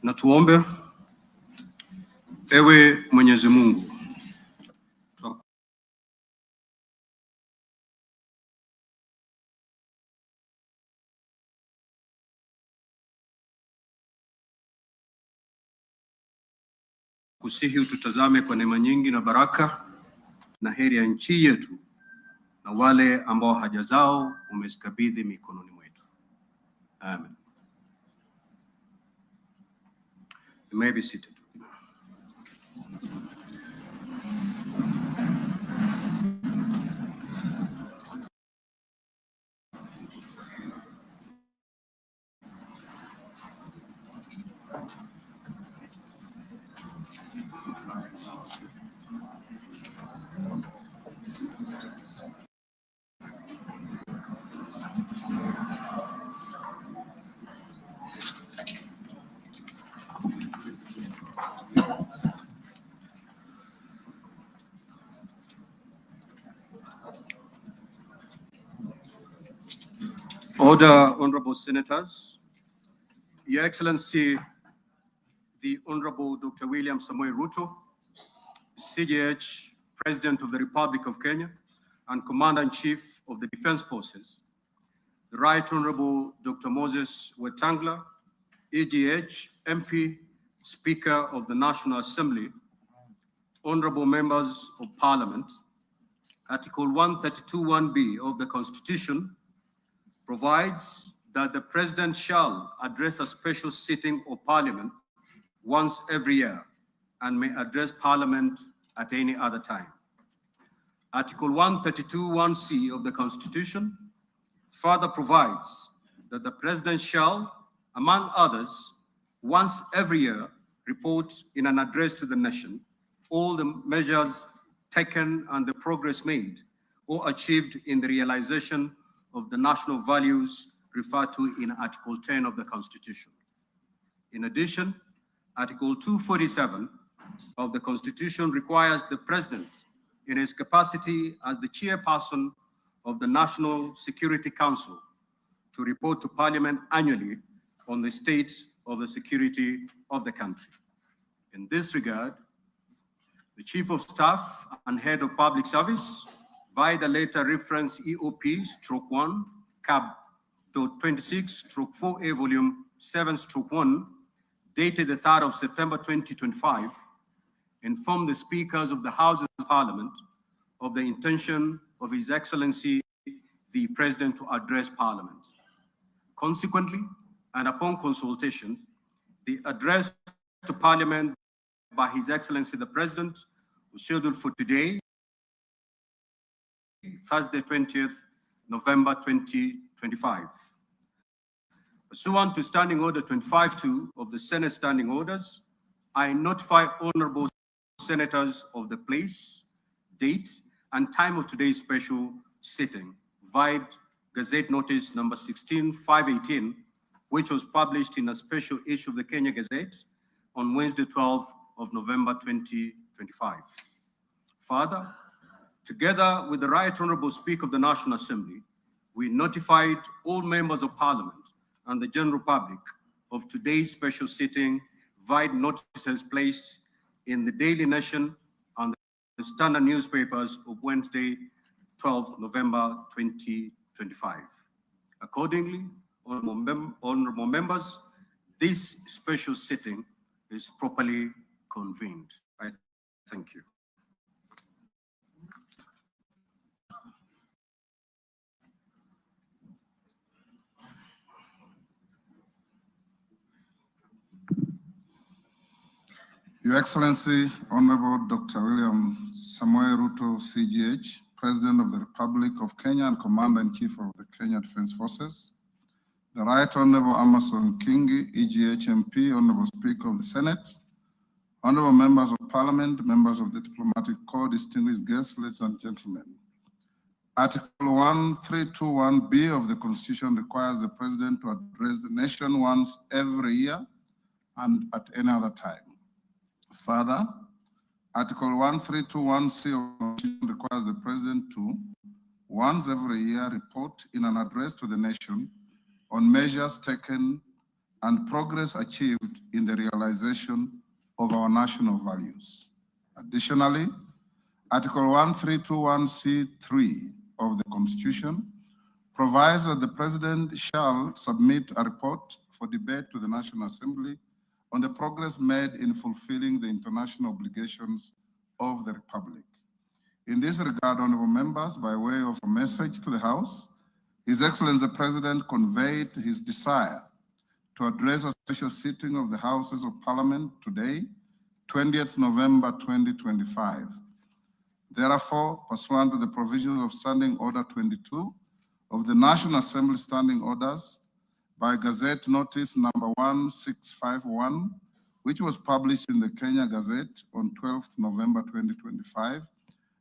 Na tuombe. Ewe Mwenyezi Mungu, kusihi ututazame kwa neema nyingi na baraka na heri ya nchi yetu na wale ambao haja zao umezikabidhi mikononi mwetu. Amen. You may be seated. Order, Honorable Senators. Your Excellency, the Honorable Dr. William Samoei Ruto, CJH, President of the Republic of Kenya and Commander-in-Chief of the Defense Forces, the Right Honorable Dr. Moses Wetangula, EGH, MP, Speaker of the National Assembly, Honorable Members of Parliament, Article 132(1)(b) of the Constitution provides that the President shall address a special sitting of Parliament once every year and may address Parliament at any other time. Article 132(1)(c) of the Constitution further provides that the President shall, among others, once every year report in an address to the nation all the measures taken and the progress made or achieved in the realization of the national values referred to in Article 10 of the Constitution. In addition, Article 247 of the Constitution requires the President, in his capacity as the chairperson of the National Security Council, to report to Parliament annually on the state of the security of the country. In this regard, the Chief of Staff and Head of Public Service, via the letter reference EOP/1 CAB.26/4A Volume 7/1, dated the 3rd of September 2025, informed the speakers of the Houses of Parliament of the intention of His Excellency the President to address Parliament. Consequently, and upon consultation, the address to Parliament by His Excellency the President was scheduled for today, Thursday, 20th November 2025. Pursuant to Standing Order 25(2) of the Senate Standing Orders, I notify honorable senators of the place, date, and time of today's special sitting via Gazette Notice number 16/518, which was published in a special issue of the Kenya Gazette on Wednesday, 12th of November 2025. Further, together with the Right Honorable Speaker of the National Assembly, we notified all members of Parliament and the general public of today's special sitting via notices placed in the Daily Nation and the Standard newspapers of Wednesday, 12th November 2025. Accordingly, honorable members, this special sitting is properly convened. I thank you. Your Excellency, Honorable Dr. William Samoei Ruto, CGH, President of the Republic of Kenya and Commander-in-Chief of the Kenya Defense Forces, the Right Honorable Amason Kingi, EGH MP, Honorable Speaker of the Senate, Honorable Members of Parliament, members of the Diplomatic Corps, distinguished guests, ladies and gentlemen. Article 1321(b) of the Constitution requires the President to address the nation once every year and at any other time. Further, Article 1321(c) of the Constitution requires the President to, once every year, report in an address to the nation on measures taken and progress achieved in the realization of our national values. Additionally, Article 1321C3 of the Constitution provides that the President shall submit a report for debate to the National Assembly on the progress made in fulfilling the international obligations of the Republic. In this regard, honorable members, by way of a message to the House, His Excellency the President conveyed his desire to address a special sitting of the Houses of Parliament today, 20th November 2025. Therefore, pursuant to the provisions of Standing Order 22 of the National Assembly Standing Orders, by Gazette Notice number 1651, which was published in the Kenya Gazette on 12th November 2025,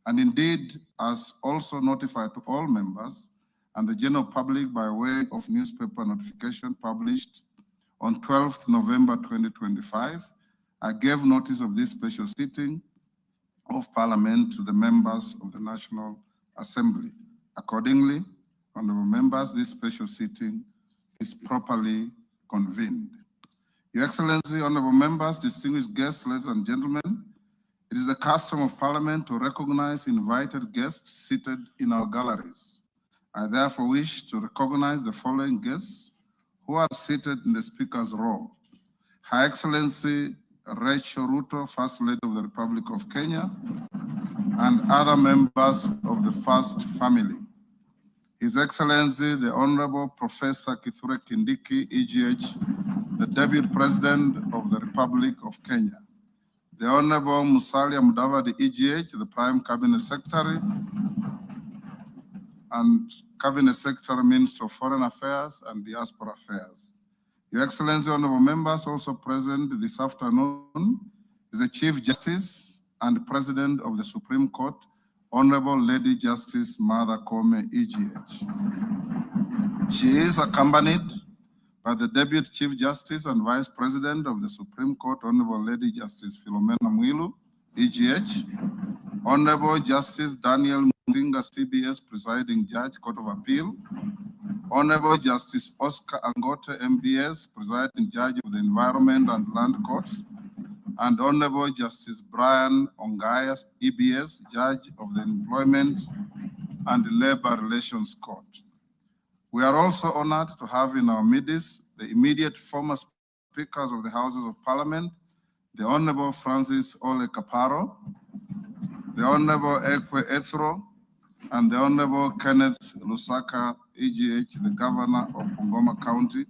and indeed as also notified to all members and the general public by way of newspaper notification published on 12th November 2025, I gave notice of this special sitting of Parliament to the members of the National Assembly. Accordingly, honorable members, this special sitting is properly convened. Your Excellency, honorable members, distinguished guests, ladies and gentlemen, it is the custom of Parliament to recognize invited guests seated in our galleries. I therefore wish to recognize the following guests who are seated in the Speaker's row. Her Excellency Rachel Ruto, First Lady of the Republic of Kenya, and other members of the First Family. His Excellency, the Honorable Professor Kithure Kindiki, EGH, the Deputy President of the Republic of Kenya. The Honorable Musalia Mudavadi, EGH, the Prime Cabinet Secretary and Cabinet Secretary, Minister of Foreign Affairs and Diaspora Affairs. Your Excellency, honorable members, also present this afternoon is the Chief Justice and President of the Supreme Court, Honorable Lady Justice Martha Koome, EGH. She is accompanied by the Deputy Chief Justice and Vice President of the Supreme Court, Honorable Lady Justice Philomena Mwilu, EGH, Honorable Justice Daniel Musinga, CBS Presiding Judge, Court of Appeal, Honorable Justice Oscar Angote, MBS, Presiding Judge of the Environment and Land Court, and Honorable Justice Brian Ongaya, EBS, Judge of the Employment and Labor Relations Court. We are also honored to have in our midst the immediate former Speakers of the Houses of Parliament, the Honorable Francis Ole Kaparo, the Honorable Ekwe Ethro, and the Honorable Kenneth Lusaka, EGH, the Governor of Bungoma County,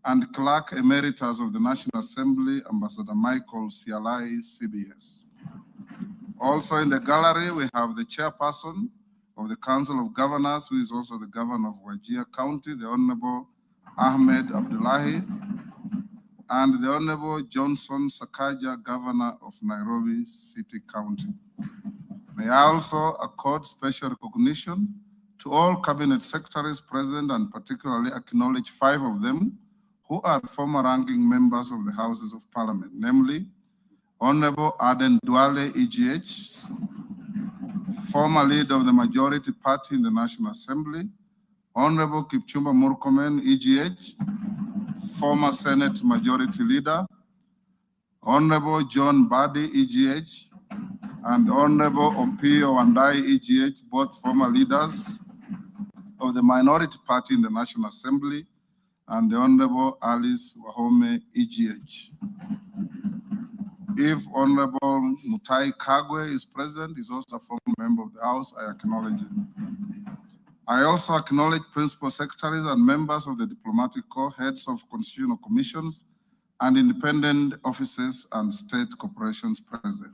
and Clerk Emeritus of the National Assembly, Ambassador Michael Sialai, CBS. Also in the gallery, we have the Chairperson of the Council of Governors, who is also the Governor of Wajir County, the Honorable Ahmed Abdullahi, and the Honorable Johnson Sakaja, Governor of Nairobi City County. May I also accord special recognition to all Cabinet Secretaries present and particularly acknowledge 5 of them who are former ranking members of the Houses of Parliament, namely Honorable Aden Duale, EGH, former leader of the majority party in the National Assembly, Honorable Kipchumba Murkomen, EGH, former Senate Majority Leader, Honorable John Badi, EGH, and Honorable Opio Wandai, EGH, both former leaders of the minority party in the National Assembly, and the Honorable Alice Wahome, EGH. If Honorable Mutai Kagwe is present, is also a former member of the House, I acknowledge him. I also acknowledge principal secretaries and members of the diplomatic corps, heads of constitutional commissions, and independent offices and state corporations present.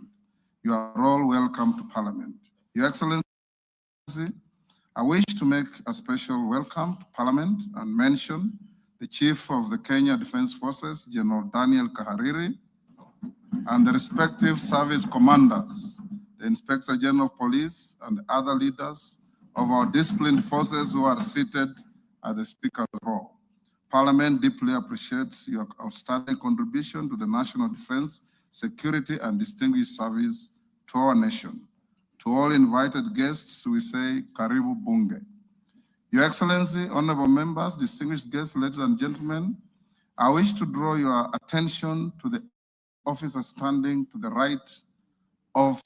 You are all welcome to Parliament. Your Excellency, I wish to make a special welcome to Parliament and mention the Chief of the Kenya Defense Forces, General Daniel Kahariri, and the respective service commanders, the Inspector General of Police, and other leaders of our disciplined forces who are seated at the Speaker's row. Parliament deeply appreciates your outstanding contribution to the national defense, security, and distinguished service to our nation. To all invited guests, we say, Karibu Bunge. Your Excellency, honorable members, distinguished guests, ladies and gentlemen, I wish to draw your attention to the officer standing to the right of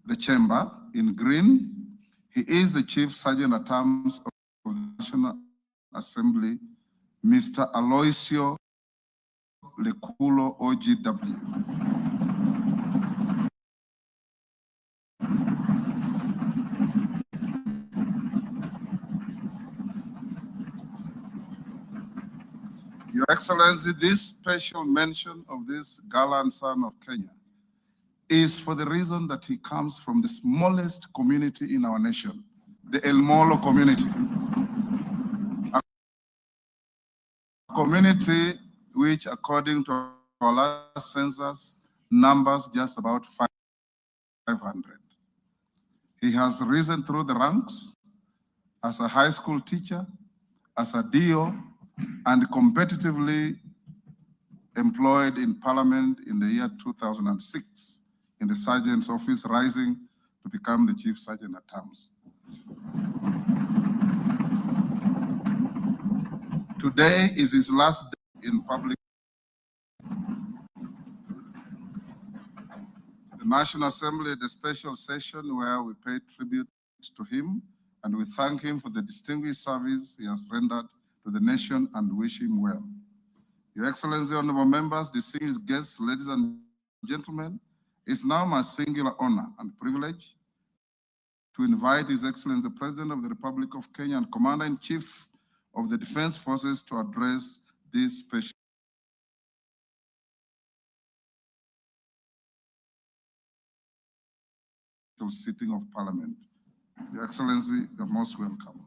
the chamber in green. He is the Chief Sergeant at Arms of the National Assembly, Mr. Aloisio Lekulo, OGW. Your Excellency, this special mention of this gallant son of Kenya is for the reason that he comes from the smallest community in our nation, the El Molo community. A community which, according to our last census, numbers just about 500. He has risen through the ranks as a high school teacher, as a DO, and competitively employed in Parliament in the year 2006 in the Sergeant's office, rising to become the Chief Sergeant at Arms. Today is his last day in public. The National Assembly had a special session where we paid tribute to him and we thank him for the distinguished service he has rendered to the nation and wish him well. Your Excellency, honorable members, distinguished guests, ladies and gentlemen, it's now my singular honor and privilege to invite His Excellency, the President of the Republic of Kenya and Commander-in-Chief of the Defense Forces to address this special sitting of Parliament. Your Excellency, you're most welcome.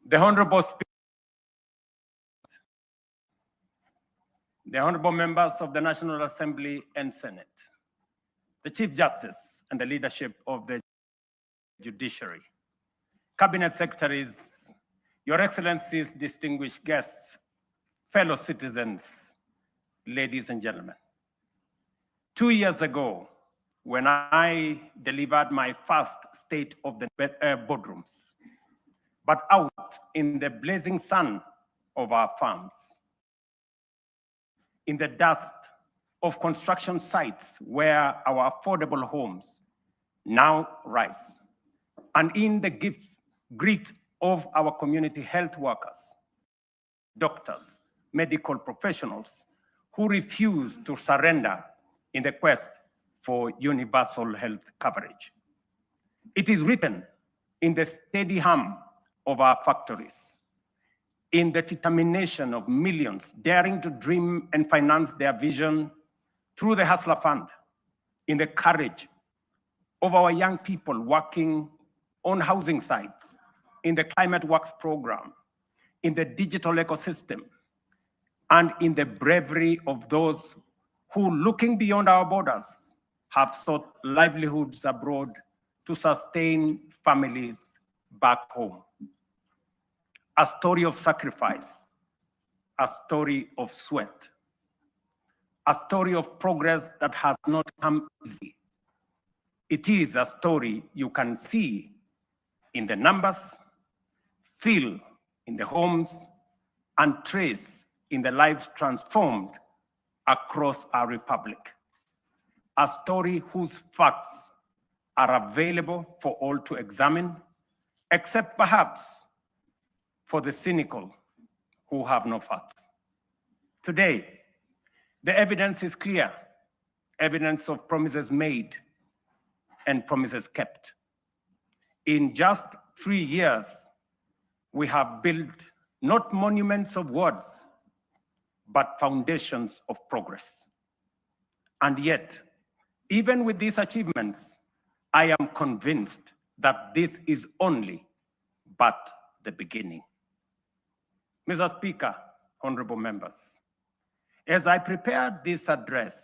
The Honorable Speaker, the Honorable Members of the National Assembly and Senate, the Chief Justice and the leadership of the Judiciary, Cabinet Secretaries, Your Excellencies, distinguished guests, fellow citizens, ladies and gentlemen. 2 years ago, when I delivered my first State of the Boardrooms, but out in the blazing sun of our farms, in the dust of construction sites where our affordable homes now rise, and in the grit of our community health workers, doctors, medical professionals who refuse to surrender in the quest for universal health coverage. It is written in the steady hum of our factories, in the determination of millions daring to dream and finance their vision through the Hustler Fund, in the courage of our young people working on housing sites, in the Climate Works program, in the digital ecosystem, and in the bravery of those who, looking beyond our borders, have sought livelihoods abroad to sustain families back home. A story of sacrifice, a story of sweat, a story of progress that has not come easy. It is a story you can see in the numbers, feel in the homes, and trace in the lives transformed across our republic. A story whose facts are available for all to examine, except perhaps for the cynical who have no facts. Today, the evidence is clear, evidence of promises made and promises kept. In just 3 years, we have built not monuments of words, but foundations of progress. And yet, even with these achievements, I am convinced that this is only but the beginning. Mr. Speaker, honorable members, As I prepared this address,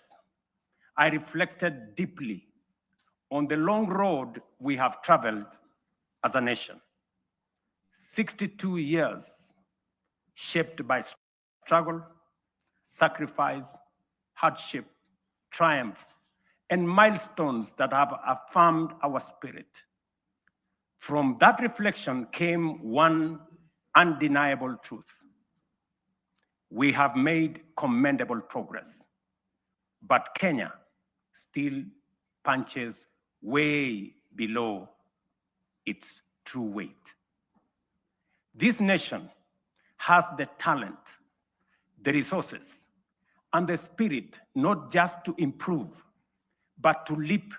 I reflected deeply on the long road we have traveled as a nation. 62 years shaped by struggle, sacrifice, hardship, triumph, and milestones that have affirmed our spirit. From that reflection came one undeniable truth. We have made commendable progress, but Kenya still punches way below its true weight. This nation has the talent, the resources, and the spirit not just to improve, but to leap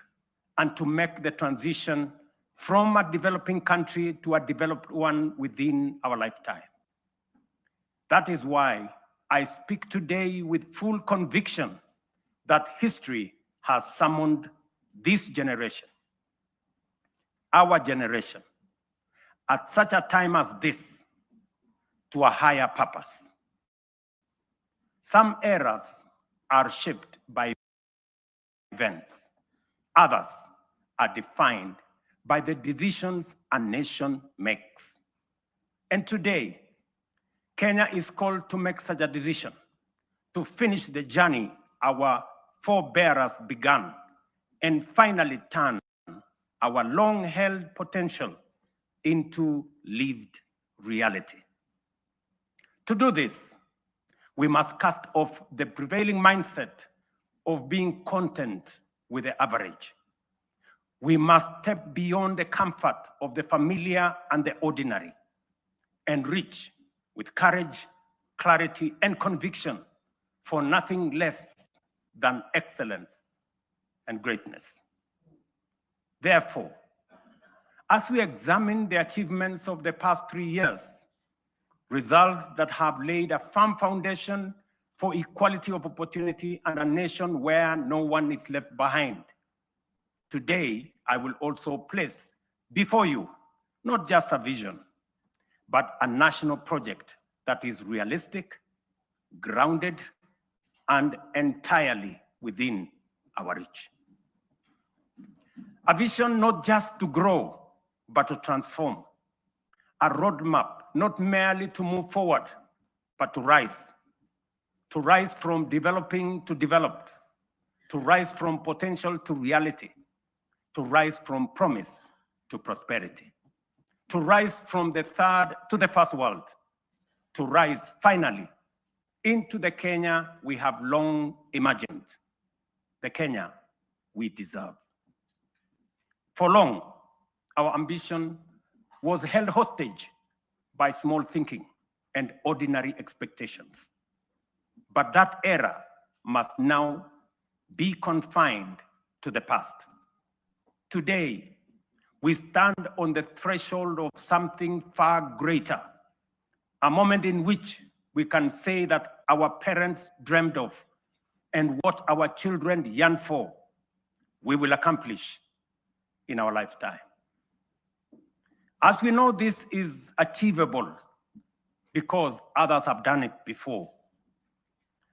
and to make the transition from a developing country to a developed one within our lifetime. That is why I speak today with full conviction that history has summoned this generation, our generation, at such a time as this, to a higher purpose. Some eras are shaped by events. Others are defined by the decisions a nation makes. And today, Kenya is called to make such a decision, to finish the journey our forebears began, and finally turn our long-held potential into lived reality. To do this, we must cast off the prevailing mindset of being content with the average. We must step beyond the comfort of the familiar and the ordinary and reach with courage, clarity, and conviction for nothing less than excellence and greatness. Therefore, as we examine the achievements of the past 3 years, results that have laid a firm foundation for equality of opportunity and a nation where no one is left behind, today I will also place before you not just a vision, but a national project that is realistic, grounded, and entirely within our reach. A vision not just to grow, but to transform. A roadmap not merely to move forward, but to rise from developing to developed, to rise from potential to reality, to rise from promise to prosperity, to rise from the third to the first world, to rise finally into the Kenya we have long imagined, the Kenya we deserve. For long, our ambition was held hostage by small thinking and ordinary expectations. But that era must now be confined to the past. Today, we stand on the threshold of something far greater, a moment in which we can say that our parents dreamed of and what our children yearn for, we will accomplish in our lifetime. As we know, this is achievable because others have done it before.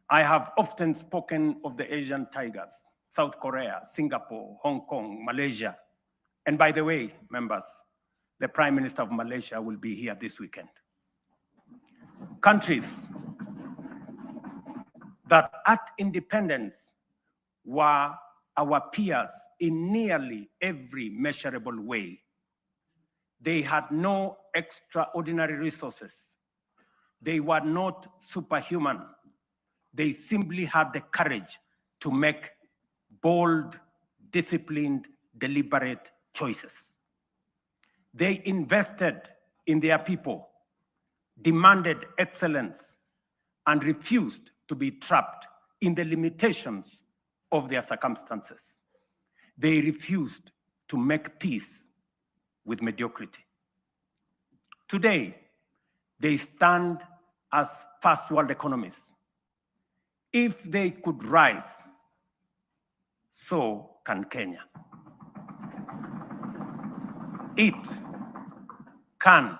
I have often spoken of the Asian tigers, South Korea, Singapore, Hong Kong, Malaysia. And by the way, members, the Prime Minister of Malaysia will be here this weekend. Countries that at independence were our peers in nearly every measurable way. They had no extraordinary resources. They were not superhuman. They simply had the courage to make bold, disciplined, deliberate choices. They invested in their people, demanded excellence, and refused to be trapped in the limitations of their circumstances. They refused to make peace with mediocrity. Today, they stand as first world economies. If they could rise, so can Kenya. It can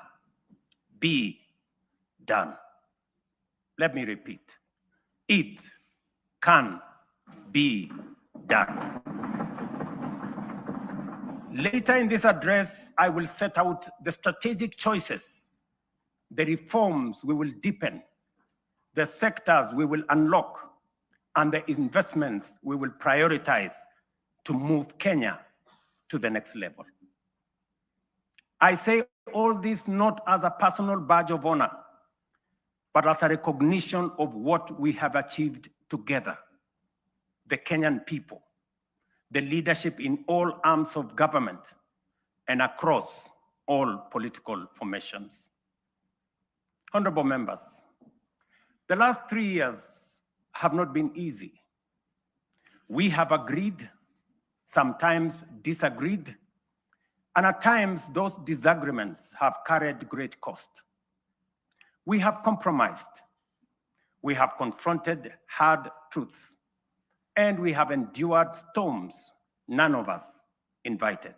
be done. Let me repeat. It can be done. Later in this address, I will set out the strategic choices, the reforms we will deepen, the sectors we will unlock, and the investments we will prioritize to move Kenya to the next level. I say all this not as a personal badge of honor, but as a recognition of what we have achieved together, the Kenyan people, the leadership in all arms of government, and across all political formations. Honorable members, the last 3 years have not been easy. We have agreed, sometimes disagreed, and at times those disagreements have carried great cost. We have compromised, we have confronted hard truths, and we have endured storms none of us invited.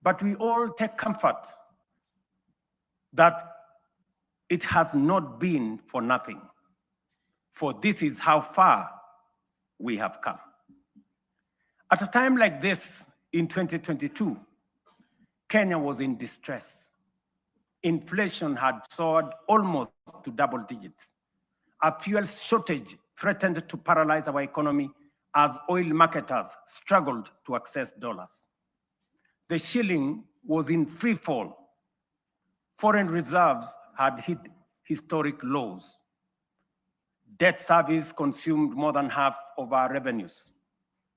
But we all take comfort that it has not been for nothing, for this is how far we have come. At a time like this in 2022, Kenya was in distress. Inflation had soared almost to double digits. A fuel shortage threatened to paralyze our economy as oil marketers struggled to access dollars. The shilling was in free fall. Foreign reserves had hit historic lows. Debt service consumed more than half of our revenues.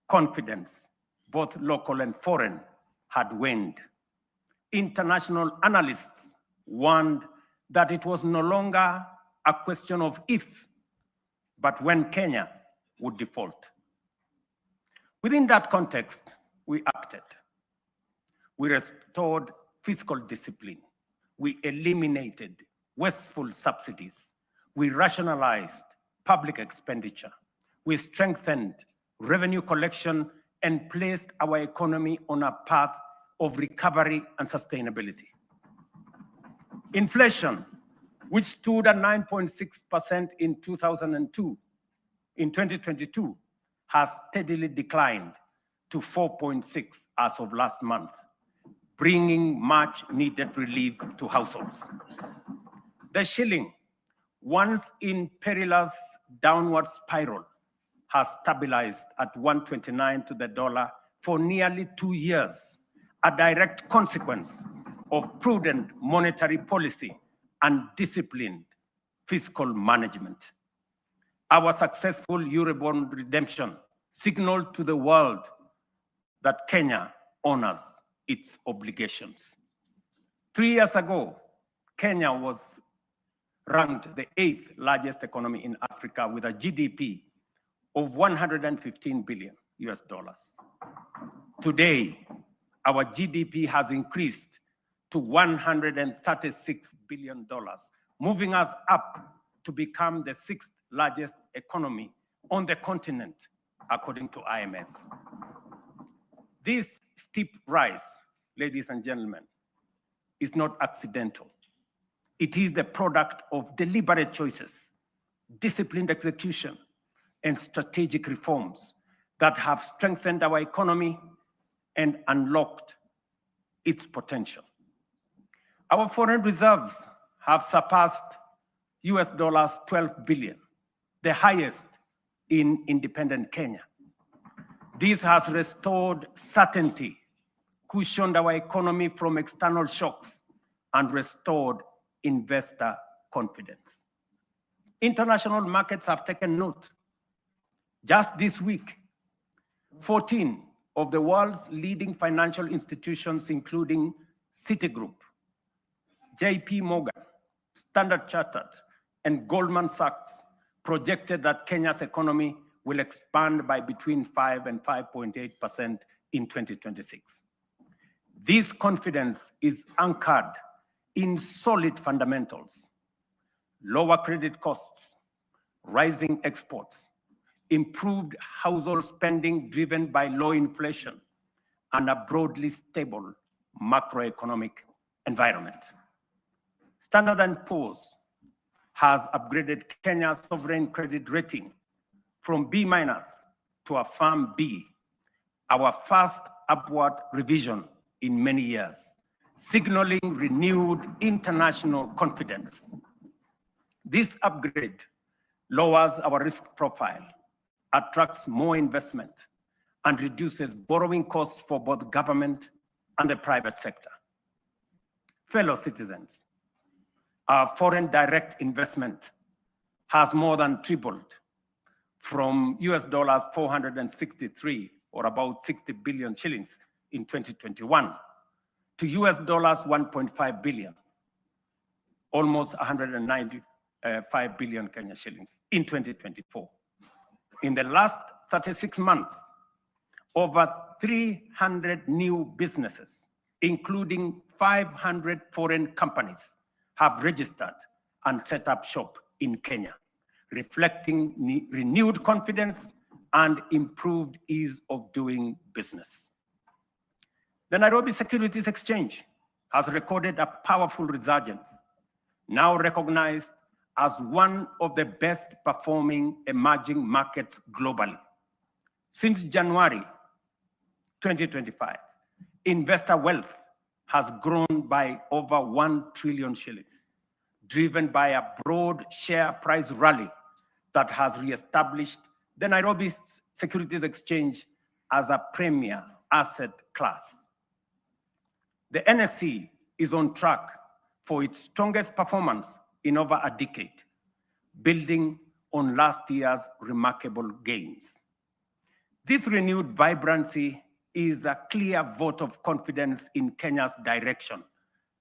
Confidence, both local and foreign, had waned. International analysts warned that it was no longer a question of if, but when Kenya would default. Within that context, we acted. We restored fiscal discipline. We eliminated wasteful subsidies. We rationalized public expenditure. We strengthened revenue collection and placed our economy on a path of recovery and sustainability. Inflation, which stood at 9.6% in 2022, has steadily declined to 4.6% as of last month, bringing much needed relief to households. The shilling, once in perilous downward spiral, has stabilized at 129 to the dollar for nearly 2 years, a direct consequence of prudent monetary policy and disciplined fiscal management. Our successful Eurobond redemption signaled to the world that Kenya honors its obligations. 3 years ago, Kenya was ranked the 8th largest economy in Africa with a GDP of 115 billion US dollars. Today, our GDP has increased to $136 billion, moving us up to become the 6th largest economy on the continent, according to IMF. This steep rise, ladies and gentlemen, is not accidental. It is the product of deliberate choices, disciplined execution, and strategic reforms that have strengthened our economy and unlocked its potential. Our foreign reserves have surpassed US dollars 12 billion, the highest in independent Kenya. This has restored certainty, cushioned our economy from external shocks, and restored investor confidence. International markets have taken note. Just this week, 14 of the world's leading financial institutions, including Citigroup, JP Morgan, Standard Chartered, and Goldman Sachs, projected that Kenya's economy will expand by between 5 and 5.8% in 2026. This confidence is anchored in solid fundamentals: lower credit costs, rising exports, improved household spending driven by low inflation, and a broadly stable macroeconomic environment. Standard & Poor's has upgraded Kenya's sovereign credit rating from B- to a firm B, our first upward revision in many years, signaling renewed international confidence. This upgrade lowers our risk profile, attracts more investment, and reduces borrowing costs for both government and the private sector. Fellow citizens, our foreign direct investment has more than tripled from US dollars 463, or about 60 billion shillings in 2021, to US dollars 1.5 billion, almost 195 billion Kenya shillings in 2024. In the last 36 months, over 300 new businesses, including 500 foreign companies, have registered and set up shop in Kenya, reflecting renewed confidence and improved ease of doing business. The Nairobi Securities Exchange has recorded a powerful resurgence, now recognized as one of the best performing emerging markets globally. Since January 2025, investor wealth has grown by over 1 trillion shillings, driven by a broad share price rally that has reestablished the Nairobi Securities Exchange as a premier asset class. The NSE is on track for its strongest performance in over a decade, building on last year's remarkable gains. This renewed vibrancy is a clear vote of confidence in Kenya's direction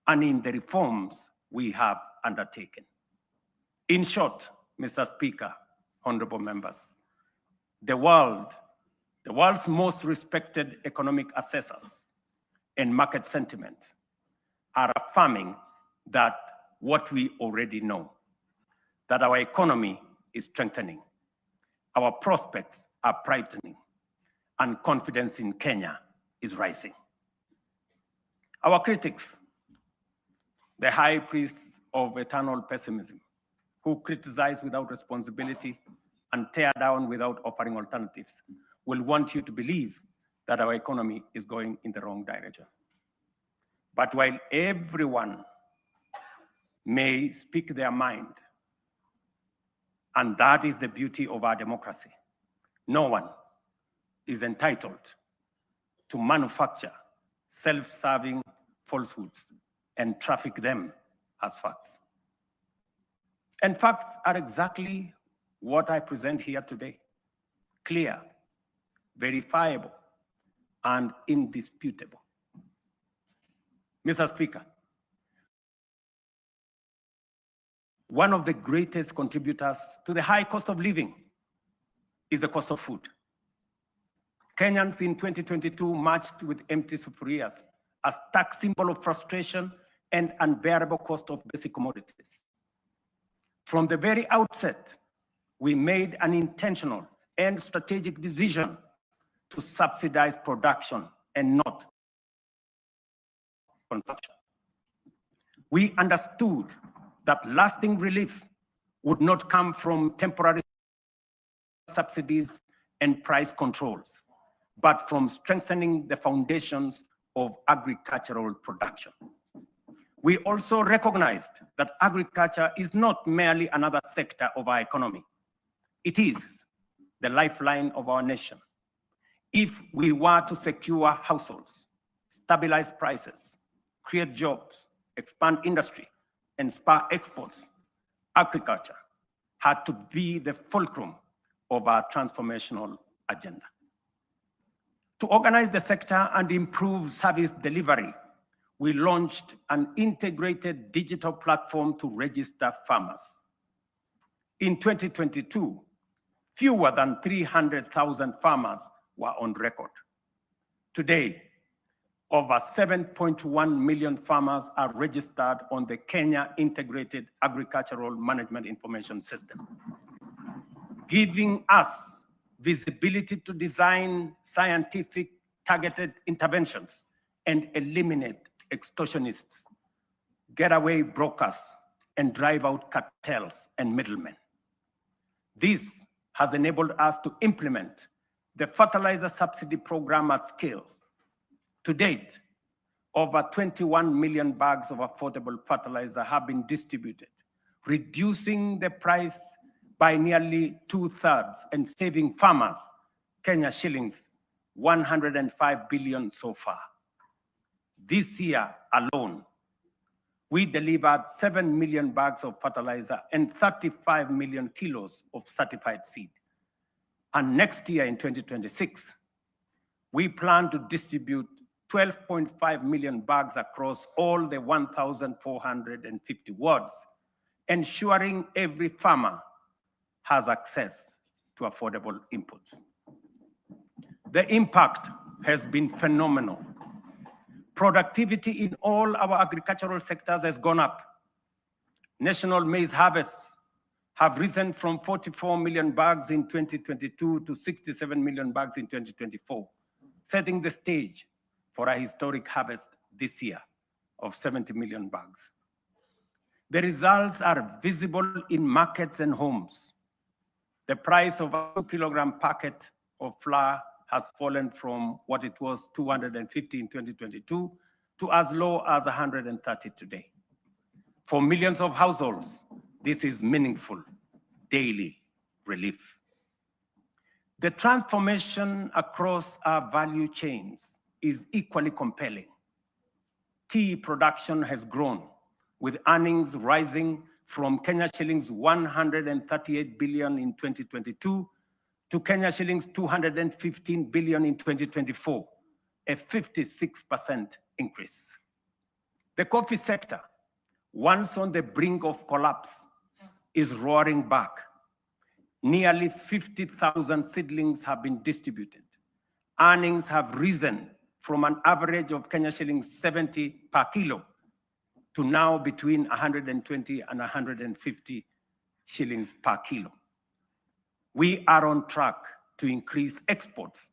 and in the reforms we have undertaken. In short, Mr. Speaker, honorable members, the world's most respected economic assessors and market sentiment are affirming that what we already know, that our economy is strengthening, our prospects are brightening, and confidence in Kenya is rising. Our critics, the high priests of eternal pessimism, who criticize without responsibility and tear down without offering alternatives, will want you to believe that our economy is going in the wrong direction. But while everyone may speak their mind, and that is the beauty of our democracy, no one is entitled to manufacture self-serving falsehoods and traffic them as facts. And facts are exactly what I present here today: clear, verifiable, and indisputable. Mr. Speaker, one of the greatest contributors to the high cost of living is the cost of food. Kenyans in 2022 marched with empty sufurias, a stark symbol of frustration and unbearable cost of basic commodities. From the very outset, we made an intentional and strategic decision to subsidize production and not consumption. We understood that lasting relief would not come from temporary subsidies and price controls, but from strengthening the foundations of agricultural production. We also recognized that agriculture is not merely another sector of our economy. It is the lifeline of our nation. If we were to secure households, stabilize prices, create jobs, expand industry, and spur exports, agriculture had to be the fulcrum of our transformational agenda. To organize the sector and improve service delivery, we launched an integrated digital platform to register farmers. In 2022, fewer than 300,000 farmers were on record. Today, over 7.1 million farmers are registered on the Kenya Integrated Agricultural Management Information System, giving us visibility to design scientific targeted interventions and eliminate extortionists, getaway brokers, and drive out cartels and middlemen. This has enabled us to implement the fertilizer subsidy program at scale. To date, over 21 million bags of affordable fertilizer have been distributed, reducing the price by nearly 2/3 and saving farmers Kenya shillings 105 billion so far. This year alone, we delivered 7 million bags of fertilizer and 35 million kilos of certified seed. And next year in 2026, we plan to distribute 12.5 million bags across all the 1,450 wards, ensuring every farmer has access to affordable inputs. The impact has been phenomenal. Productivity in all our agricultural sectors has gone up. National maize harvests have risen from 44 million bags in 2022 to 67 million bags in 2024, setting the stage for a historic harvest this year of 70 million bags. The results are visible in markets and homes. The price of a 2-kilogram packet of flour has fallen from what it was 250 in 2022 to as low as 130 today. For millions of households, this is meaningful daily relief. The transformation across our value chains is equally compelling. Tea production has grown, with earnings rising from Kenya shillings 138 billion in 2022 to Kenya shillings 215 billion in 2024, a 56% increase. The coffee sector, once on the brink of collapse, is roaring back. Nearly 50,000 seedlings have been distributed. Earnings have risen from an average of Kenya shillings 70 per kilo to now between 120 and 150 shillings per kilo. We are on track to increase exports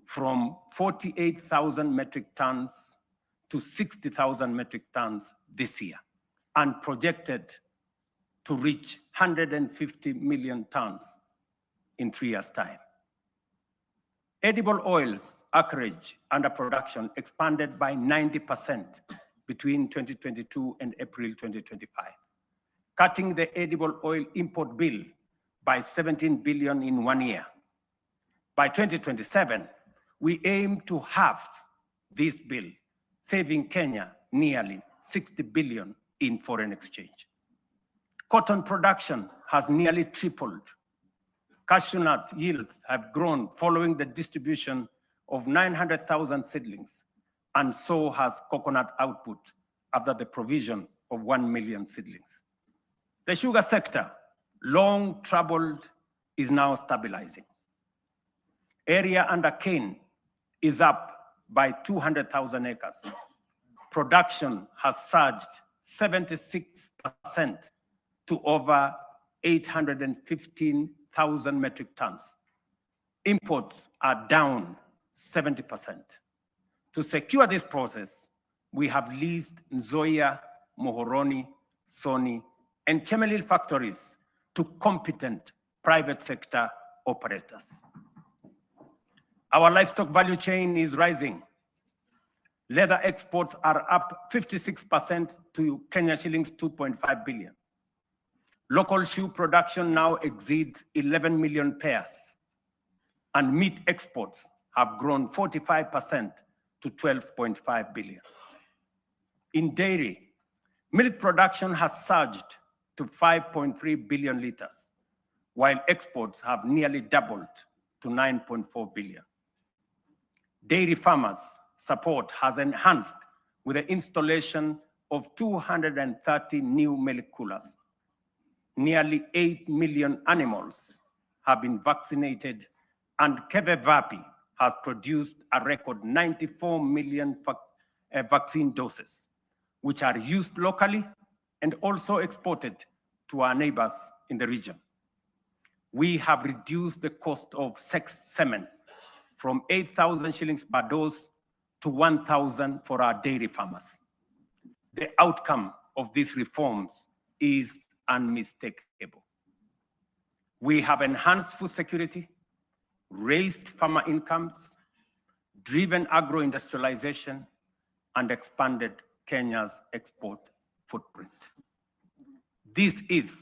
from 48,000 metric tons to 60,000 metric tons this year, and projected to reach 150 million tons in 3 years' time. Edible oils acreage under production expanded by 90% between 2022 and April 2025, cutting the edible oil import bill by 17 billion in 1 year. By 2027, we aim to halve this bill, saving Kenya nearly 60 billion in foreign exchange. Cotton production has nearly tripled. Cashew nut yields have grown following the distribution of 900,000 seedlings, and so has coconut output after the provision of 1 million seedlings. The sugar sector, long troubled, is now stabilizing. Area under cane is up by 200,000 acres. Production has surged 76% to over 815,000 metric tons. Imports are down 70%. To secure this process, we have leased Nzoia, Mohoroni, Soni, and Chemelil factories to competent private sector operators. Our livestock value chain is rising. Leather exports are up 56% to Kenya shillings 2.5 billion. Local shoe production now exceeds 11 million pairs, and meat exports have grown 45% to 12.5 billion. In dairy, milk production has surged to 5.3 billion liters, while exports have nearly doubled to 9.4 billion. Dairy farmers' support has enhanced with the installation of 230 new milk coolers. Nearly 8 million animals have been vaccinated, and Kevevapi has produced a record 94 million vaccine doses, which are used locally and also exported to our neighbors in the region. We have reduced the cost of semen from 8,000 shillings per dose to 1,000 for our dairy farmers. The outcome of these reforms is unmistakable. We have enhanced food security, raised farmer incomes, driven agro-industrialization, and expanded Kenya's export footprint. This is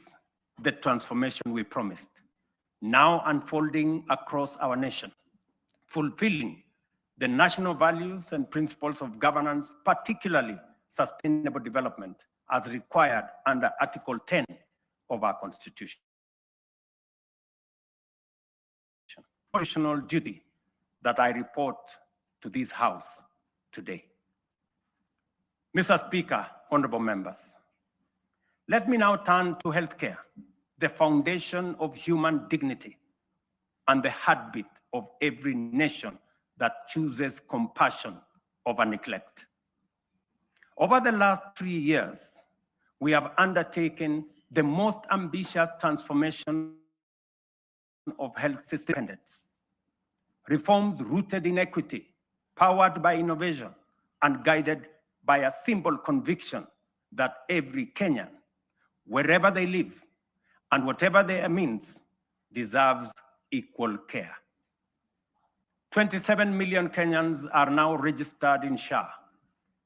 the transformation we promised, now unfolding across our nation, fulfilling the national values and principles of governance, particularly sustainable development, as required under Article 10 of our Constitution. Constitutional duty that I report to this House today. Mr. Speaker, honorable members, let me now turn to healthcare, the foundation of human dignity and the heartbeat of every nation that chooses compassion over neglect. Over the last 3 years, we have undertaken the most ambitious transformation of health system independence. Reforms rooted in equity, powered by innovation, and guided by a simple conviction that every Kenyan, wherever they live and whatever their means, deserves equal care. 27 million Kenyans are now registered in SHA,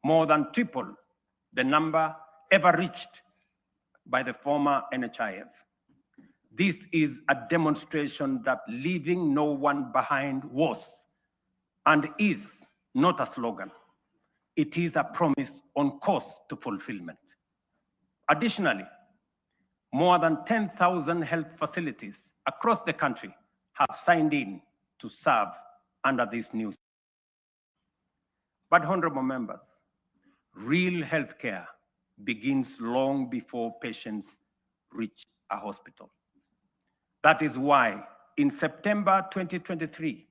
more than triple the number ever reached by the former NHIF. This is a demonstration that leaving no one behind was and is not a slogan. It is a promise on course to fulfillment. Additionally, more than 10,000 health facilities across the country have signed in to serve under this new system. But honorable members, real healthcare begins long before patients reach a hospital. That is why in September 2023,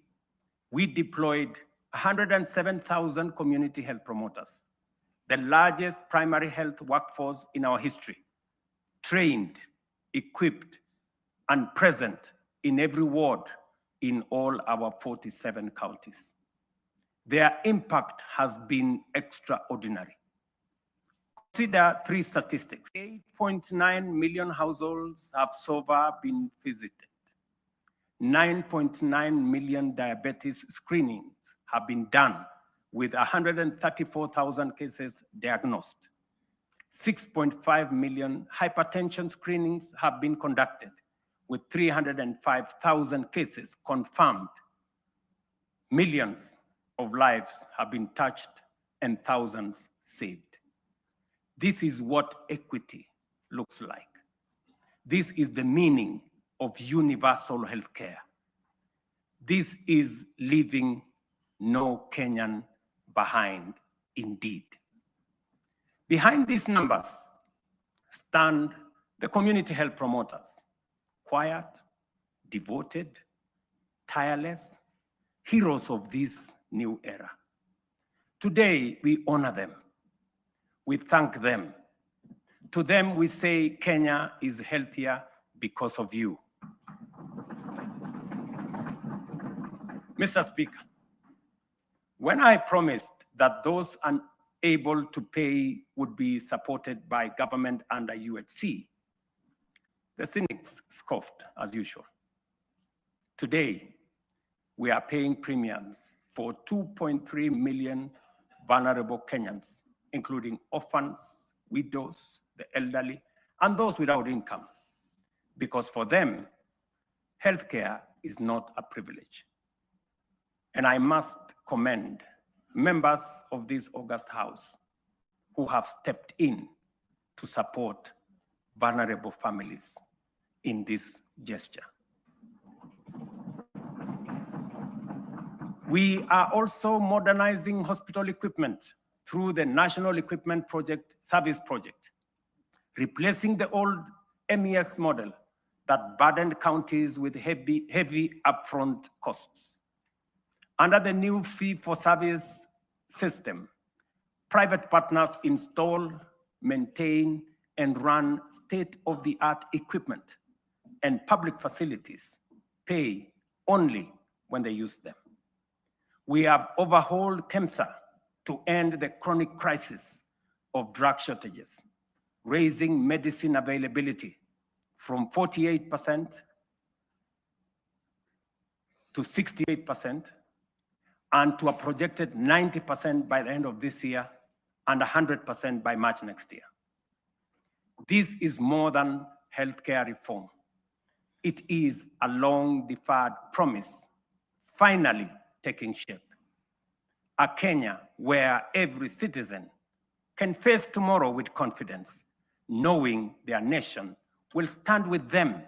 we deployed 107,000 community health promoters, the largest primary health workforce in our history, trained, equipped, and present in every ward in all our 47 counties. Their impact has been extraordinary. Consider 3 statistics. 8.9 million households have so far been visited. 9.9 million diabetes screenings have been done with 134,000 cases diagnosed. 6.5 million hypertension screenings have been conducted with 305,000 cases confirmed. Millions of lives have been touched and thousands saved. This is what equity looks like. This is the meaning of universal healthcare. This is leaving no Kenyan behind indeed. Behind these numbers stand the community health promoters, quiet, devoted, tireless, heroes of this new era. Today, we honor them. We thank them. To them, we say Kenya is healthier because of you. Mr. Speaker, when I promised that those unable to pay would be supported by government under UHC, the cynics scoffed as usual. Today, we are paying premiums for 2.3 million vulnerable Kenyans, including orphans, widows, the elderly, and those without income, because for them, healthcare is not a privilege. And I must commend members of this august House who have stepped in to support vulnerable families in this gesture. We are also modernizing hospital equipment through the National Equipment Service Project, replacing the old MES model that burdened counties with heavy upfront costs. Under the new fee-for-service system, private partners install, maintain, and run state-of-the-art equipment, and public facilities pay only when they use them. We have overhauled KEMSA to end the chronic crisis of drug shortages, raising medicine availability from 48% to 68% and to a projected 90% by the end of this year and 100% by March next year. This is more than healthcare reform. It is a long-deferred promise finally taking shape. A Kenya where every citizen can face tomorrow with confidence, knowing their nation will stand with them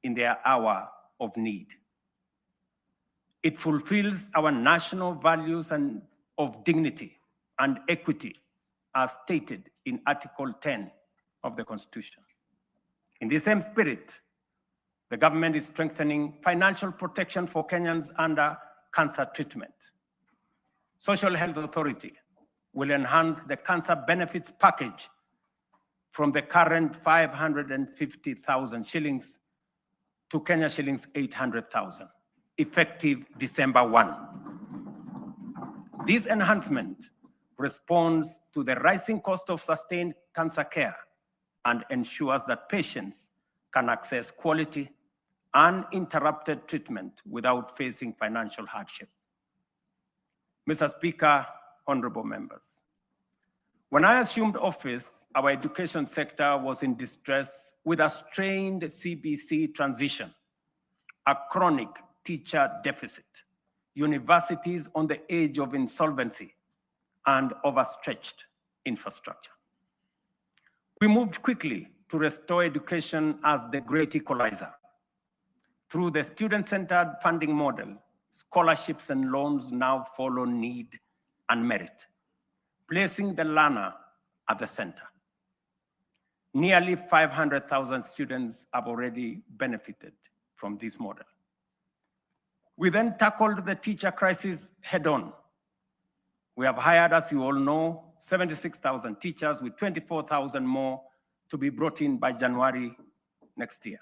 in their hour of need. It fulfills our national values and of dignity and equity as stated in Article 10 of the Constitution. In the same spirit, the government is strengthening financial protection for Kenyans under cancer treatment. Social Health Authority will enhance the cancer benefits package from the current 550,000 shillings to Kenya shillings 800,000, effective December 1. This enhancement responds to the rising cost of sustained cancer care and ensures that patients can access quality, uninterrupted treatment without facing financial hardship. Mr. Speaker, honorable members, when I assumed office, our education sector was in distress with a strained CBC transition, a chronic teacher deficit, universities on the edge of insolvency, and overstretched infrastructure. We moved quickly to restore education as the great equalizer. Through the student-centered funding model, scholarships and loans now follow need and merit, placing the learner at the center. Nearly 500,000 students have already benefited from this model. We then tackled the teacher crisis head-on. We have hired, as you all know, 76,000 teachers with 24,000 more to be brought in by January next year.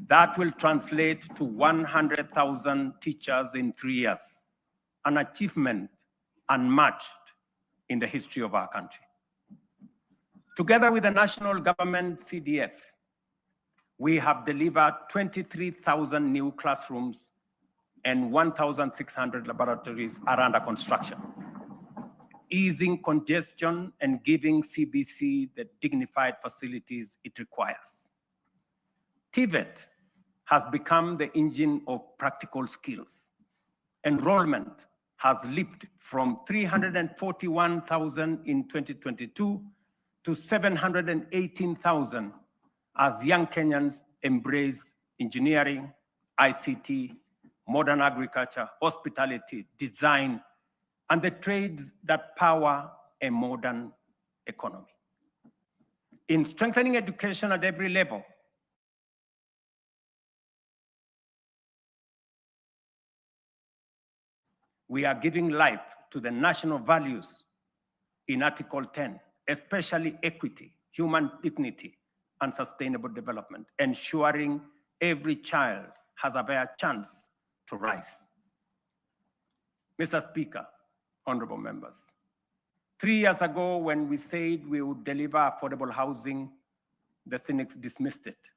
That will translate to 100,000 teachers in 3 years, an achievement unmatched in the history of our country. Together with the national government CDF, we have delivered 23,000 new classrooms and 1,600 laboratories are under construction, easing congestion and giving CBC the dignified facilities it requires. TVET has become the engine of practical skills. Enrollment has leaped from 341,000 in 2022 to 718,000 as young Kenyans embrace engineering, ICT, modern agriculture, hospitality, design, and the trades that power a modern economy. In strengthening education at every level, we are giving life to the national values in Article 10, especially equity, human dignity, and sustainable development, ensuring every child has a fair chance to rise. Mr. Speaker, honorable members, 3 years ago when we said we would deliver affordable housing, the cynics dismissed it.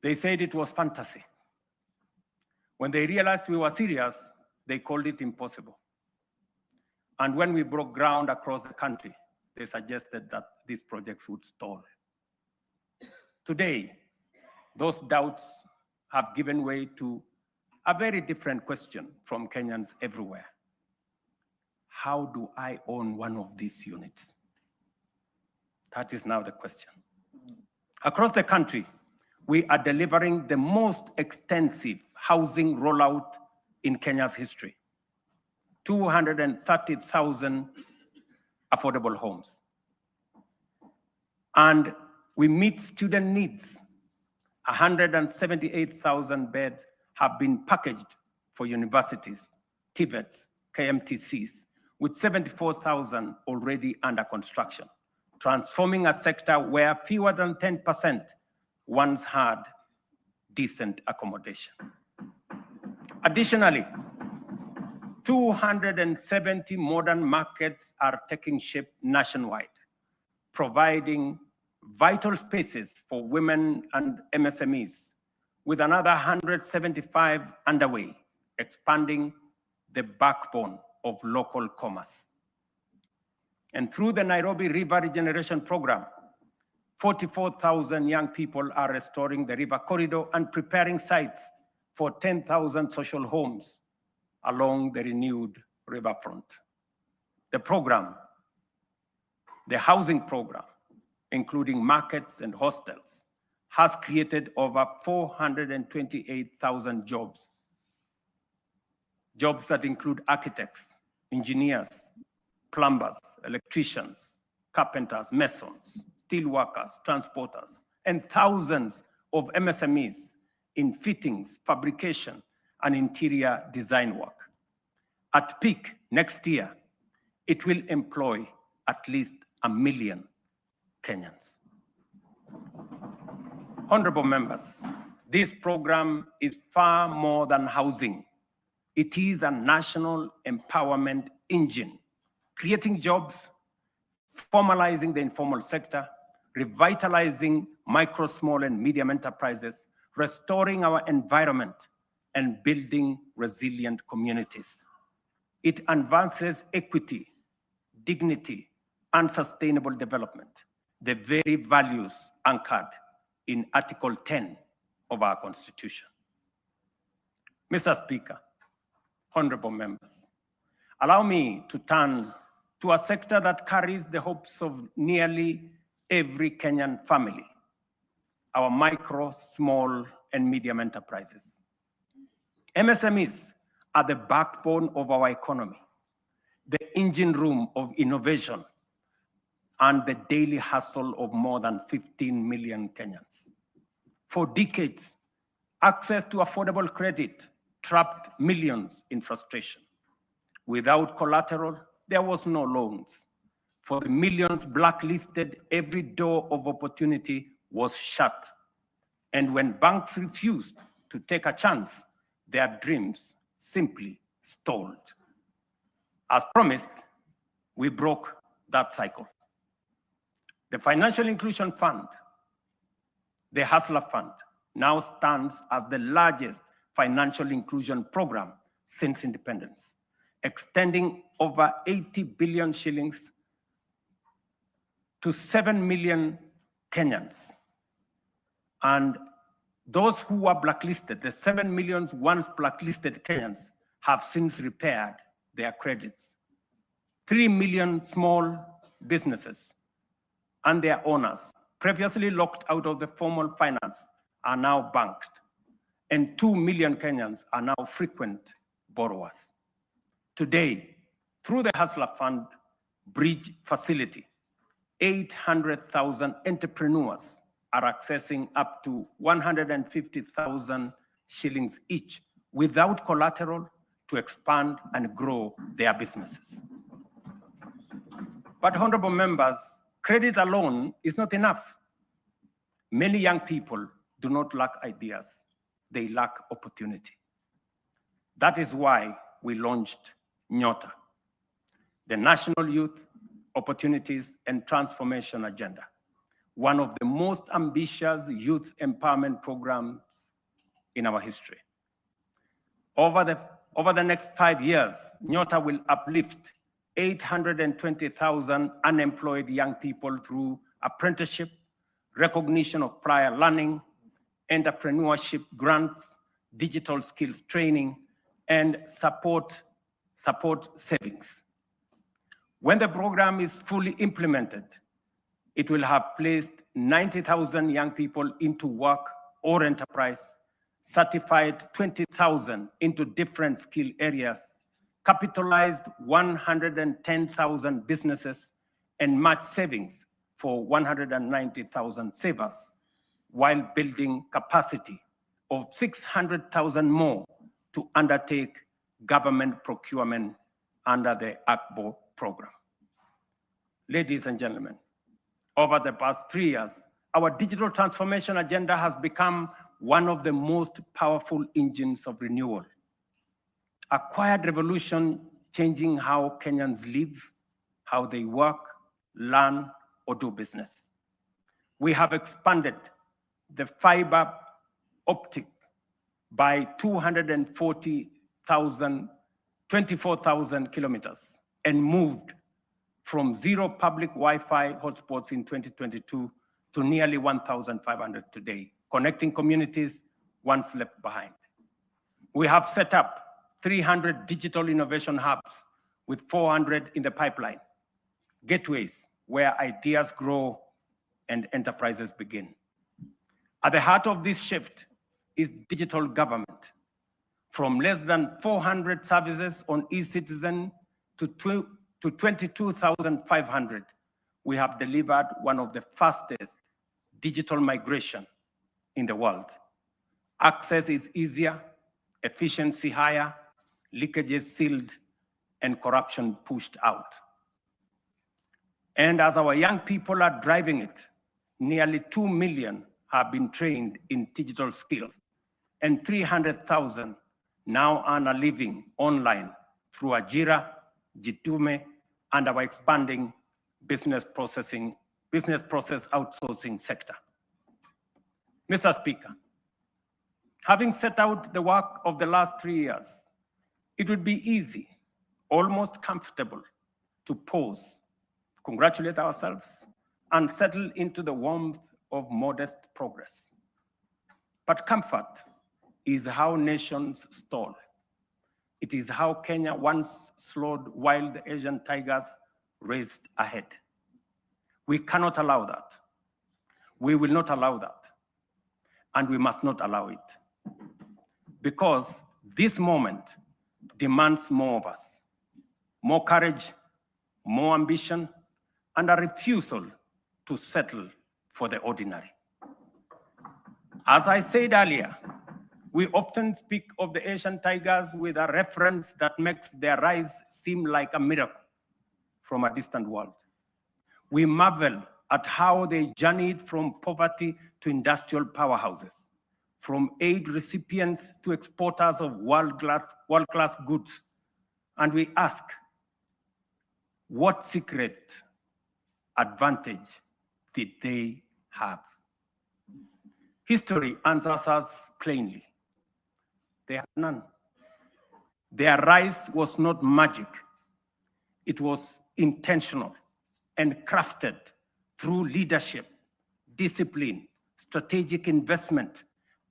They said it was fantasy. When they realized we were serious, they called it impossible. And when we broke ground across the country, they suggested that these projects would stall. Today, those doubts have given way to a very different question from Kenyans everywhere. How do I own one of these units? That is now the question. Across the country, we are delivering the most extensive housing rollout in Kenya's history. 230,000 affordable homes. And we meet student needs. 178,000 beds have been packaged for universities, TVETs, KMTCs, with 74,000 already under construction, transforming a sector where fewer than 10% once had decent accommodation. Additionally, 270 modern markets are taking shape nationwide, providing vital spaces for women and MSMEs with another 175 underway, expanding the backbone of local commerce. And through the Nairobi River Regeneration Program, 44,000 young people are restoring the river corridor and preparing sites for 10,000 social homes along the renewed riverfront. The program, the housing program, including markets and hostels, has created over 428,000 jobs. Jobs that include architects, engineers, plumbers, electricians, carpenters, masons, steel workers, transporters, and thousands of MSMEs in fittings, fabrication, and interior design work. At peak next year, it will employ at least 1 million Kenyans. Honorable members, this program is far more than housing. It is a national empowerment engine, creating jobs, formalizing the informal sector, revitalizing micro, small, and medium enterprises, restoring our environment, and building resilient communities. It advances equity, dignity, and sustainable development, the very values anchored in Article 10 of our Constitution. Mr. Speaker, honorable members, allow me to turn to a sector that carries the hopes of nearly every Kenyan family, our micro, small, and medium enterprises. MSMEs are the backbone of our economy, the engine room of innovation, and the daily hustle of more than 15 million Kenyans. For decades, access to affordable credit trapped millions in frustration. Without collateral, there was no loans. For the millions blacklisted, every door of opportunity was shut. And when banks refused to take a chance, their dreams simply stalled. As promised, we broke that cycle. The Financial Inclusion Fund, the Hustler Fund, now stands as the largest financial inclusion program since independence, extending over 80 billion shillings to 7 million Kenyans. And those who were blacklisted, the 7 million once blacklisted Kenyans, have since repaired their credits. 3 million small businesses and their owners, previously locked out of the formal finance, are now banked. And 2 million Kenyans are now frequent borrowers. Today, through the Hustler Fund Bridge Facility, 800,000 entrepreneurs are accessing up to 150,000 shillings each without collateral to expand and grow their businesses. But honorable members, credit alone is not enough. Many young people do not lack ideas, they lack opportunity. That is why we launched Nyota, the National Youth Opportunities and Transformation Agenda, one of the most ambitious youth empowerment programs in our history. Over the next 5 years, Nyota will uplift 820,000 unemployed young people through apprenticeship, recognition of prior learning, entrepreneurship grants, digital skills training, and support savings. When the program is fully implemented, it will have placed 90,000 young people into work or enterprise, certified 20,000 into different skill areas, capitalized 110,000 businesses, and matched savings for 190,000 savers, while building capacity of 600,000 more to undertake government procurement under the ACBO program. Ladies and gentlemen, over the past 3 years, our digital transformation agenda has become one of the most powerful engines of renewal. A quiet revolution changing how Kenyans live, how they work, learn, or do business. We have expanded the fiber optic by 24,000 kilometers and moved from 0 public Wi-Fi hotspots in 2022 to nearly 1,500 today, connecting communities once left behind. We have set up 300 digital innovation hubs with 400 in the pipeline, gateways where ideas grow and enterprises begin. At the heart of this shift is digital government. From less than 400 services on eCitizen to 22,500, we have delivered one of the fastest digital migration in the world. Access is easier, efficiency higher, leakages sealed, and corruption pushed out. And as our young people are driving it, nearly 2 million have been trained in digital skills, and 300,000 now earn a living online through Ajira, Jitume, and our expanding business process outsourcing sector. Mr. Speaker, having set out the work of the last 3 years, it would be easy, almost comfortable, to pause, congratulate ourselves, and settle into the warmth of modest progress. But comfort is how nations stall. It is how Kenya once slowed while the Asian tigers raced ahead. We cannot allow that. We will not allow that. And we must not allow it. Because this moment demands more of us. More courage, more ambition, and a refusal to settle for the ordinary. As I said earlier, we often speak of the Asian tigers with a reference that makes their rise seem like a miracle from a distant world. We marvel at how they journeyed from poverty to industrial powerhouses, from aid recipients to exporters of world-class goods. And we ask, what secret advantage did they have? History answers us plainly. They had none. Their rise was not magic. It was intentional and crafted through leadership, discipline, strategic investment,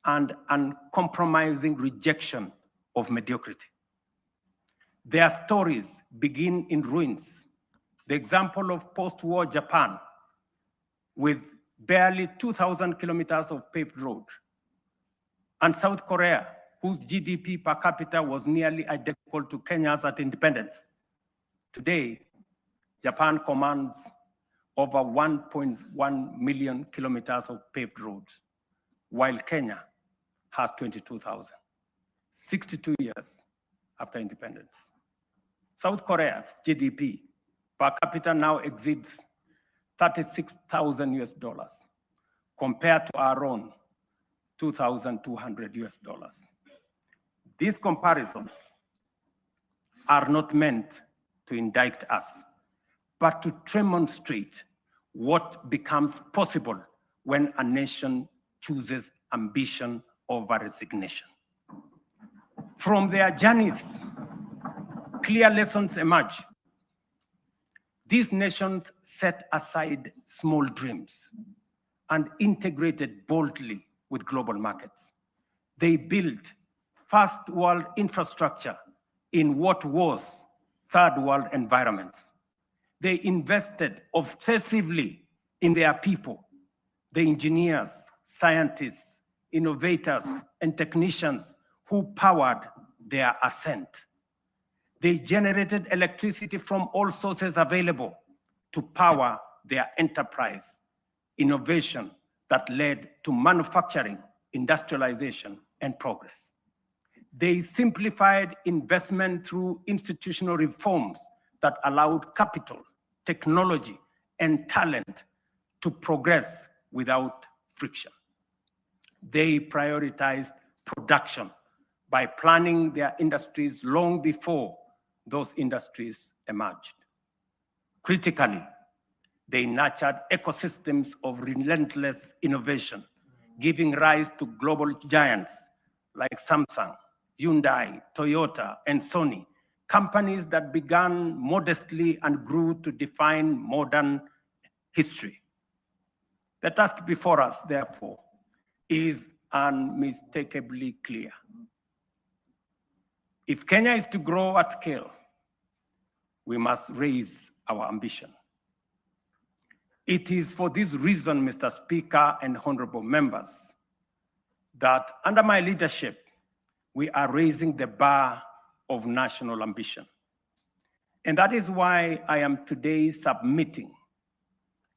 and uncompromising rejection of mediocrity. Their stories begin in ruins. The example of post-war Japan, with barely 2,000 kilometers of paved road, and South Korea, whose GDP per capita was nearly identical to Kenya's at independence. Today, Japan commands over 1.1 million kilometers of paved roads, while Kenya has 22,000, 62 years after independence. South Korea's GDP per capita now exceeds $36,000 compared to our own $2,200. These comparisons are not meant to indict us, but to demonstrate what becomes possible when a nation chooses ambition over resignation. From their journeys, clear lessons emerge. These nations set aside small dreams and integrated boldly with global markets. They built first world infrastructure in what was third world environments. They invested obsessively in their people, the engineers, scientists, innovators, and technicians who powered their ascent. They generated electricity from all sources available to power their enterprise, innovation that led to manufacturing, industrialization, and progress. They simplified investment through institutional reforms that allowed capital, technology, and talent to progress without friction. They prioritized production by planning their industries long before those industries emerged. Critically, they nurtured ecosystems of relentless innovation, giving rise to global giants like Samsung, Hyundai, Toyota, and Sony, companies that began modestly and grew to define modern history. The task before us, therefore, is unmistakably clear. If Kenya is to grow at scale, we must raise our ambition. It is for this reason, Mr. Speaker and honorable members, that under my leadership, we are raising the bar of national ambition. And that is why I am today submitting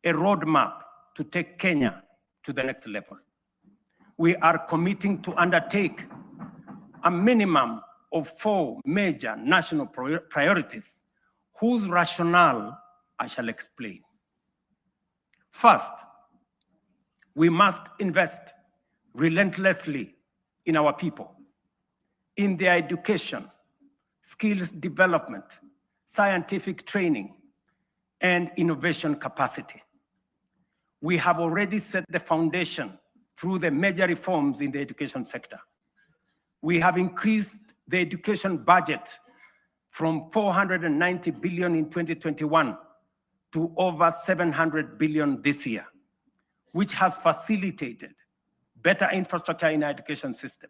a roadmap to take Kenya to the next level. We are committing to undertake a minimum of 4 major national priorities whose rationale I shall explain. First, we must invest relentlessly in our people, in their education, skills development, scientific training, and innovation capacity. We have already set the foundation through the major reforms in the education sector. We have increased the education budget from 490 billion in 2021 to over 700 billion this year, which has facilitated better infrastructure in our education system,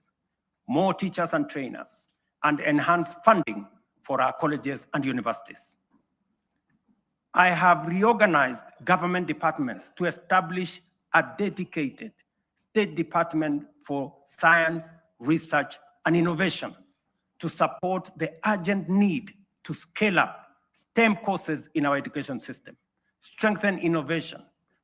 more teachers and trainers, and enhanced funding for our colleges and universities. I have reorganized government departments to establish a dedicated State Department for Science, Research, and Innovation to support the urgent need to scale up STEM courses in our education system, strengthen innovation,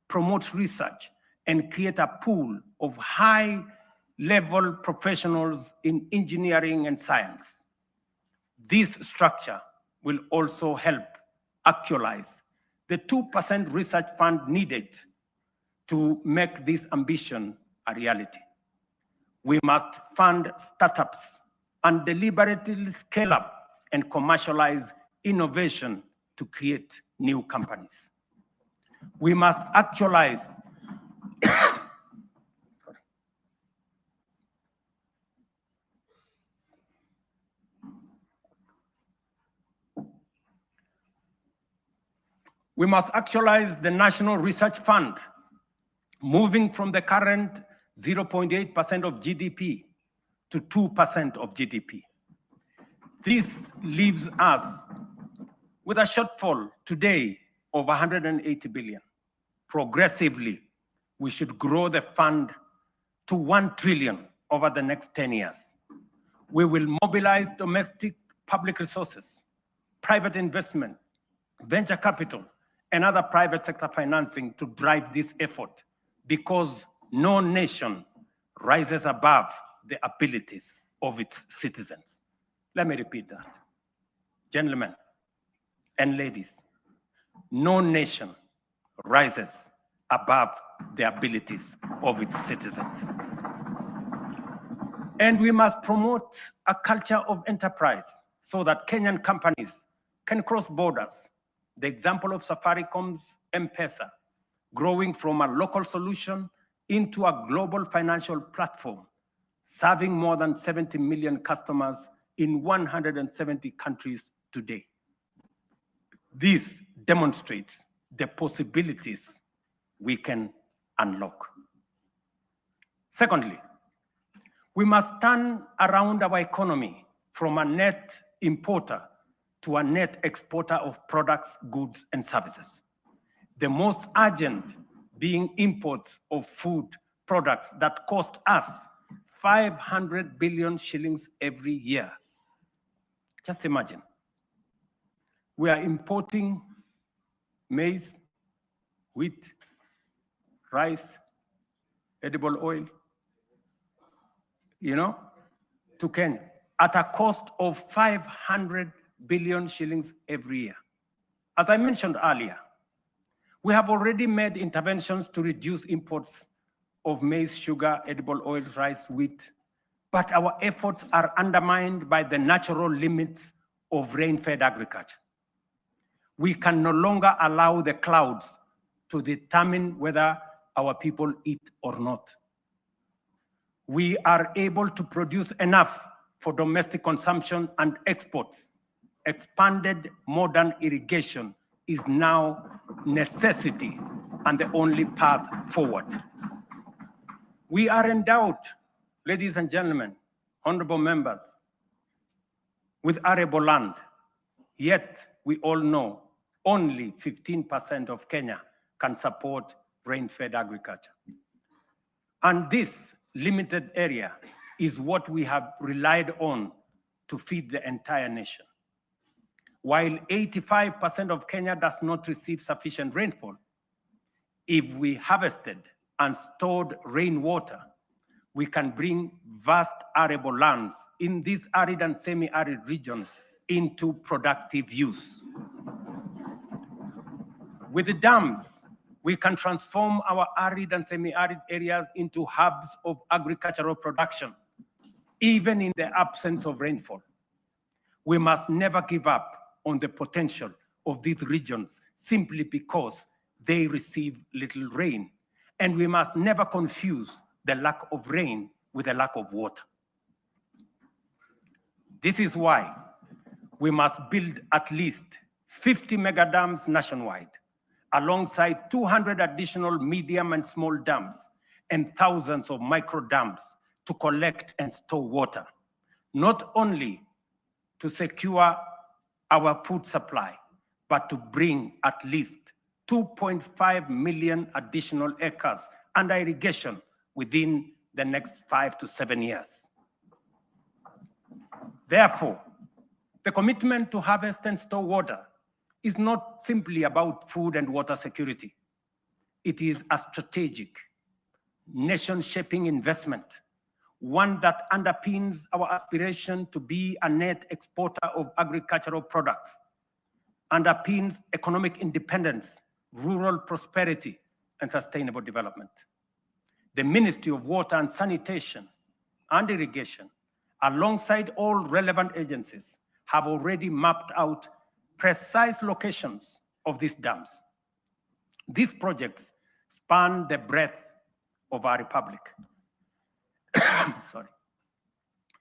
promote research, and create a pool of high-level professionals in engineering and science. This structure will also help actualize the 2% research fund needed to make this ambition a reality. We must fund startups and deliberately scale up and commercialize innovation to create new companies. We must actualize We must actualize the National Research Fund, moving from the current 0.8% of GDP to 2% of GDP. This leaves us with a shortfall today of 180 billion. Progressively, we should grow the fund to 1 trillion over the next 10 years. We will mobilize domestic public resources, private investment, venture capital, and other private sector financing to drive this effort, because no nation rises above the abilities of its citizens. Let me repeat that. Gentlemen and ladies, no nation rises above the abilities of its citizens. And we must promote a culture of enterprise so that Kenyan companies can cross borders. The example of Safaricom's M-Pesa, growing from a local solution into a global financial platform, serving more than 70 million customers in 170 countries today. This demonstrates the possibilities we can unlock. Secondly, we must turn around our economy from a net importer to a net exporter of products, goods, and services. The most urgent being imports of food products that cost us 500 billion shillings every year. Just imagine. We are importing maize, wheat, rice, edible oil, to Kenya at a cost of 500 billion shillings every year. As I mentioned earlier, we have already made interventions to reduce imports of maize, sugar, edible oils, rice, wheat, but our efforts are undermined by the natural limits of rain-fed agriculture. We can no longer allow the clouds to determine whether our people eat or not. we are able to produce enough for domestic consumption and exports. Expanded modern irrigation is now necessity and the only path forward. We are endowed, ladies and gentlemen, honorable members, with arable land, yet we all know only 15% of Kenya can support rain-fed agriculture. And this limited area is what we have relied on to feed the entire nation. While 85% of Kenya does not receive sufficient rainfall, if we harvested and stored rainwater, we can bring vast arable lands in these arid and semi-arid regions into productive use. With the dams, we can transform our arid and semi-arid areas into hubs of agricultural production, even in the absence of rainfall. We must never give up on the potential of these regions simply because they receive little rain. And we must never confuse the lack of rain with the lack of water. This is why we must build at least 50 mega dams nationwide, alongside 200 additional medium and small dams and thousands of micro dams to collect and store water, not only to secure our food supply, but to bring at least 2.5 million additional acres under irrigation within the next 5 to 7 years. Therefore, the commitment to harvest and store water is not simply about food and water security. It is a strategic, nation-shaping investment, one that underpins our aspiration to be a net exporter of agricultural products, underpins economic independence, rural prosperity, and sustainable development. The Ministry of Water and Sanitation and Irrigation, alongside all relevant agencies, have already mapped out precise locations of these dams. These projects span the breadth of our republic. Sorry.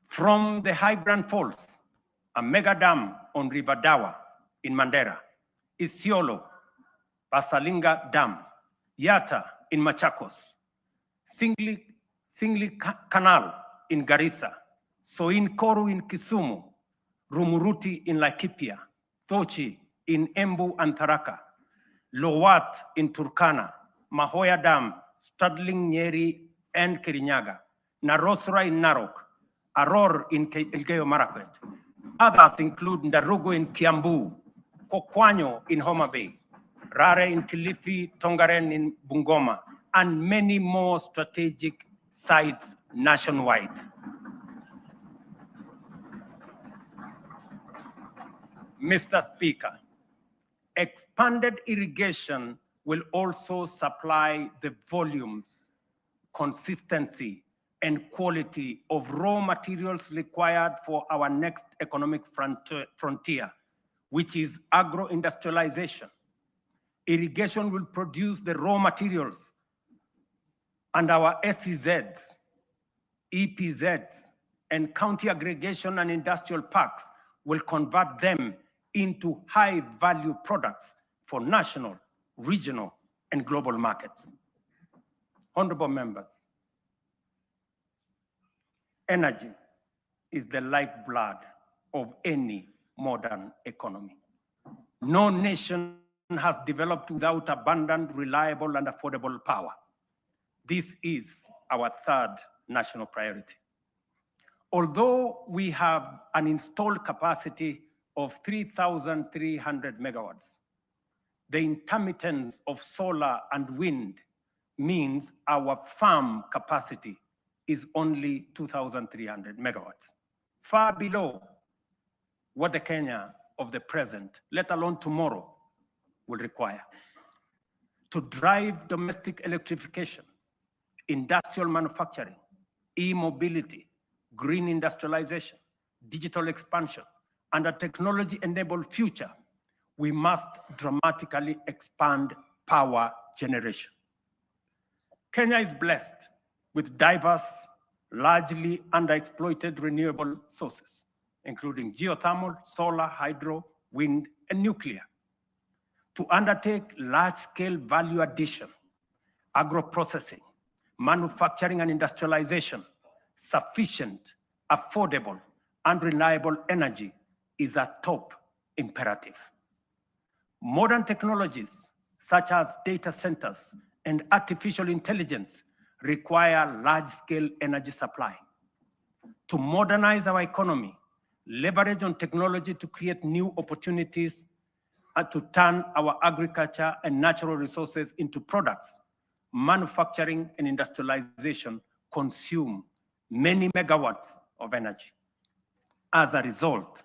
From the High Grand Falls, a mega dam on River Dawa in Mandera, Isiolo, Pasalinga Dam, Yata in Machakos, Singli Canal in Garissa, Soin Koru in Kisumu, Rumuruti in Laikipia, Thochi in Embu and Tharaka, Lowat in Turkana, Mahoya Dam, Stradling Nyeri and Kirinyaga, Narosra in Narok, Aror in Elgeyo Marakwet. Others include Ndarugu in Kiambu, Kokwanyo in Homa Bay, Rare in Kilifi, Tongaren in Bungoma, and many more strategic sites nationwide. Mr. Speaker, expanded irrigation will also supply the volumes, consistency, and quality of raw materials required for our next economic frontier, which is agro-industrialization. Irrigation will produce the raw materials, and our SEZs, EPZs, and county aggregation and industrial parks will convert them into high-value products for national, regional, and global markets. Honorable members, energy is the lifeblood of any modern economy. No nation has developed without abundant, reliable, and affordable power. This is our third national priority. Although we have an installed capacity of 3,300 megawatts, the intermittence of solar and wind means our farm capacity is only 2,300 megawatts, far below what the Kenya of the present, let alone tomorrow, will require. To drive domestic electrification, industrial manufacturing, e-mobility, green industrialization, digital expansion, and a technology-enabled future, we must dramatically expand power generation. Kenya is blessed with diverse largely underexploited renewable sources, including geothermal, solar, hydro, wind, and nuclear. To undertake large-scale value addition, agro-processing, manufacturing and industrialization, sufficient, affordable, and reliable energy is a top imperative. Modern technologies such as data centers and artificial intelligence require large-scale energy supply. To modernize our economy, leverage on technology to create new opportunities, and to turn our agriculture and natural resources into products, manufacturing and industrialization consume many megawatts of energy. As a result,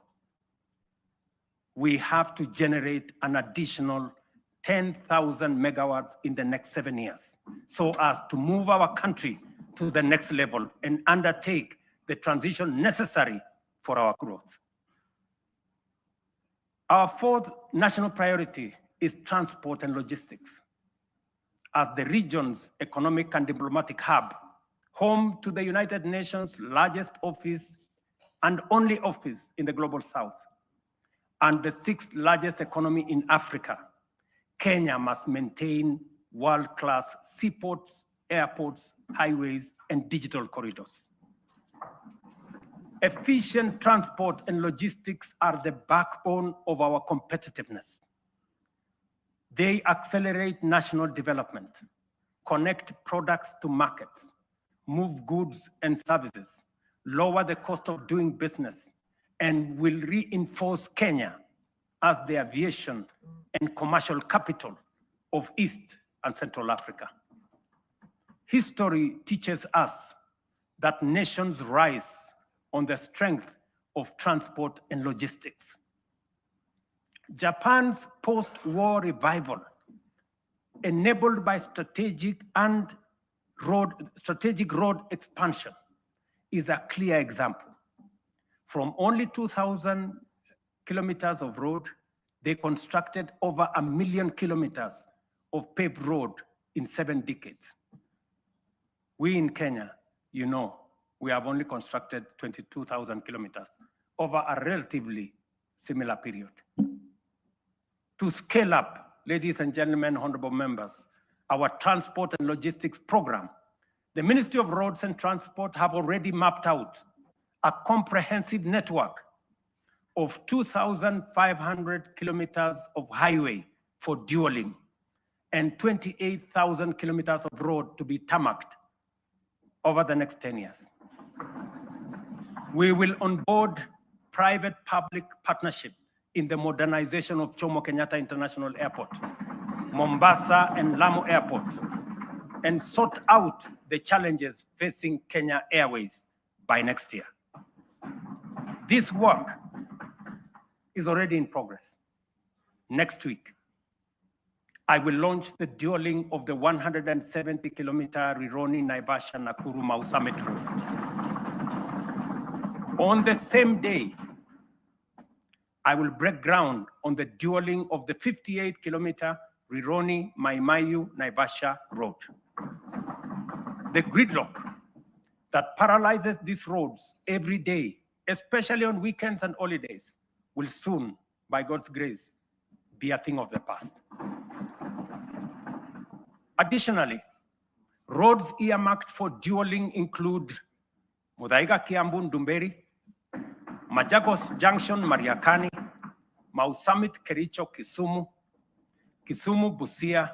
we have to generate an additional 10,000 megawatts in the next 7 years, so as to move our country to the next level and undertake the transition necessary for our growth. Our fourth national priority is transport and logistics. As the region's economic and diplomatic hub, home to the United Nations' largest office and only office in the Global South, and the sixth largest economy in Africa, Kenya must maintain world-class seaports, airports, highways, and digital corridors. Efficient transport and logistics are the backbone of our competitiveness. They accelerate national development, connect products to markets, move goods and services, lower the cost of doing business, and will reinforce Kenya as the aviation and commercial capital of East and Central Africa. History teaches us that nations rise on the strength of transport and logistics. Japan's post-war revival, enabled by strategic road expansion, is a clear example. From only 2,000 kilometers of road, they constructed over 1 million kilometers of paved road in 7 decades. We in Kenya, you know, we have only constructed 22,000 kilometers over a relatively similar period. To scale up, ladies and gentlemen, honorable members, our transport and logistics program, the Ministry of Roads and Transport have already mapped out a comprehensive network of 2,500 kilometers of highway for dualing and 28,000 kilometers of road to be tarmacked over the next 10 years. We will onboard private-public partnership in the modernization of Jomo Kenyatta International Airport, Mombasa and Lamu Airport, and sort out the challenges facing Kenya Airways by next year. This work is already in progress. Next week, I will launch the dualing of the 170-kilometer Rironi, Naivasha, Nakuru, Mau Summit road. On the same day, I will break ground on the dualing of the 58-kilometer Rironi, Mai Mahiu, Naivasha road. The gridlock that paralyzes these roads every day, especially on weekends and holidays, will soon, by God's grace, be a thing of the past. Additionally, roads earmarked for dualing include Muthaiga Kiambu Ndumberi, Machakos Junction Mariakani, Mau Summit Kericho Kisumu, Kisumu Busia,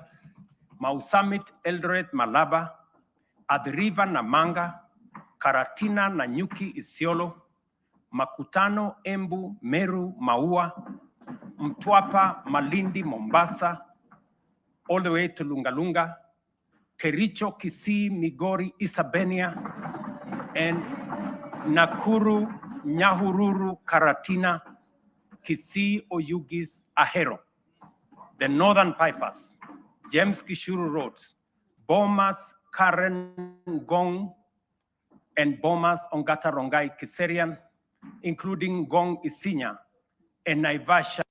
Mau Summit Eldoret Malaba, Athi River Namanga, Karatina Nanyuki Isiolo, Makutano Embu Meru Maua, Mtwapa Malindi Mombasa, all the way to Lungalunga, Kericho Kisii Migori Isabenia, and Nakuru Nyahururu Karatina Kisii Oyugis Ahero. The northern bypass, James Gishuru roads, Bomas Karen Gong, and Bomas Ongata Rongai Kiserian, including Gong Isinya and Naivasha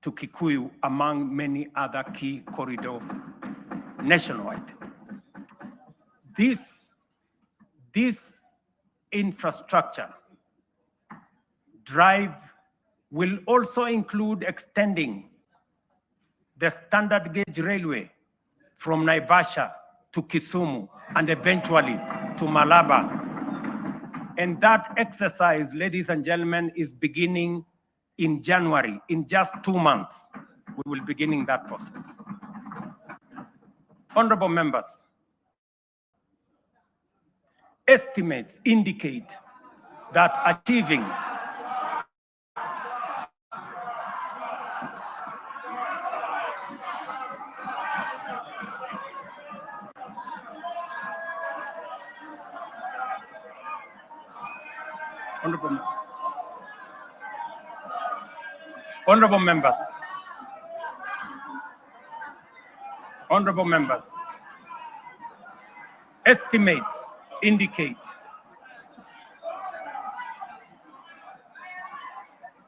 to Kikuyu, among many other key corridor nationwide. This infrastructure drive will also include extending the standard gauge railway from Naivasha to Kisumu and eventually to Malaba. And that exercise, ladies and gentlemen, is beginning in January. In just 2 months, we will be beginning that process. Honorable members, estimates indicate that achieving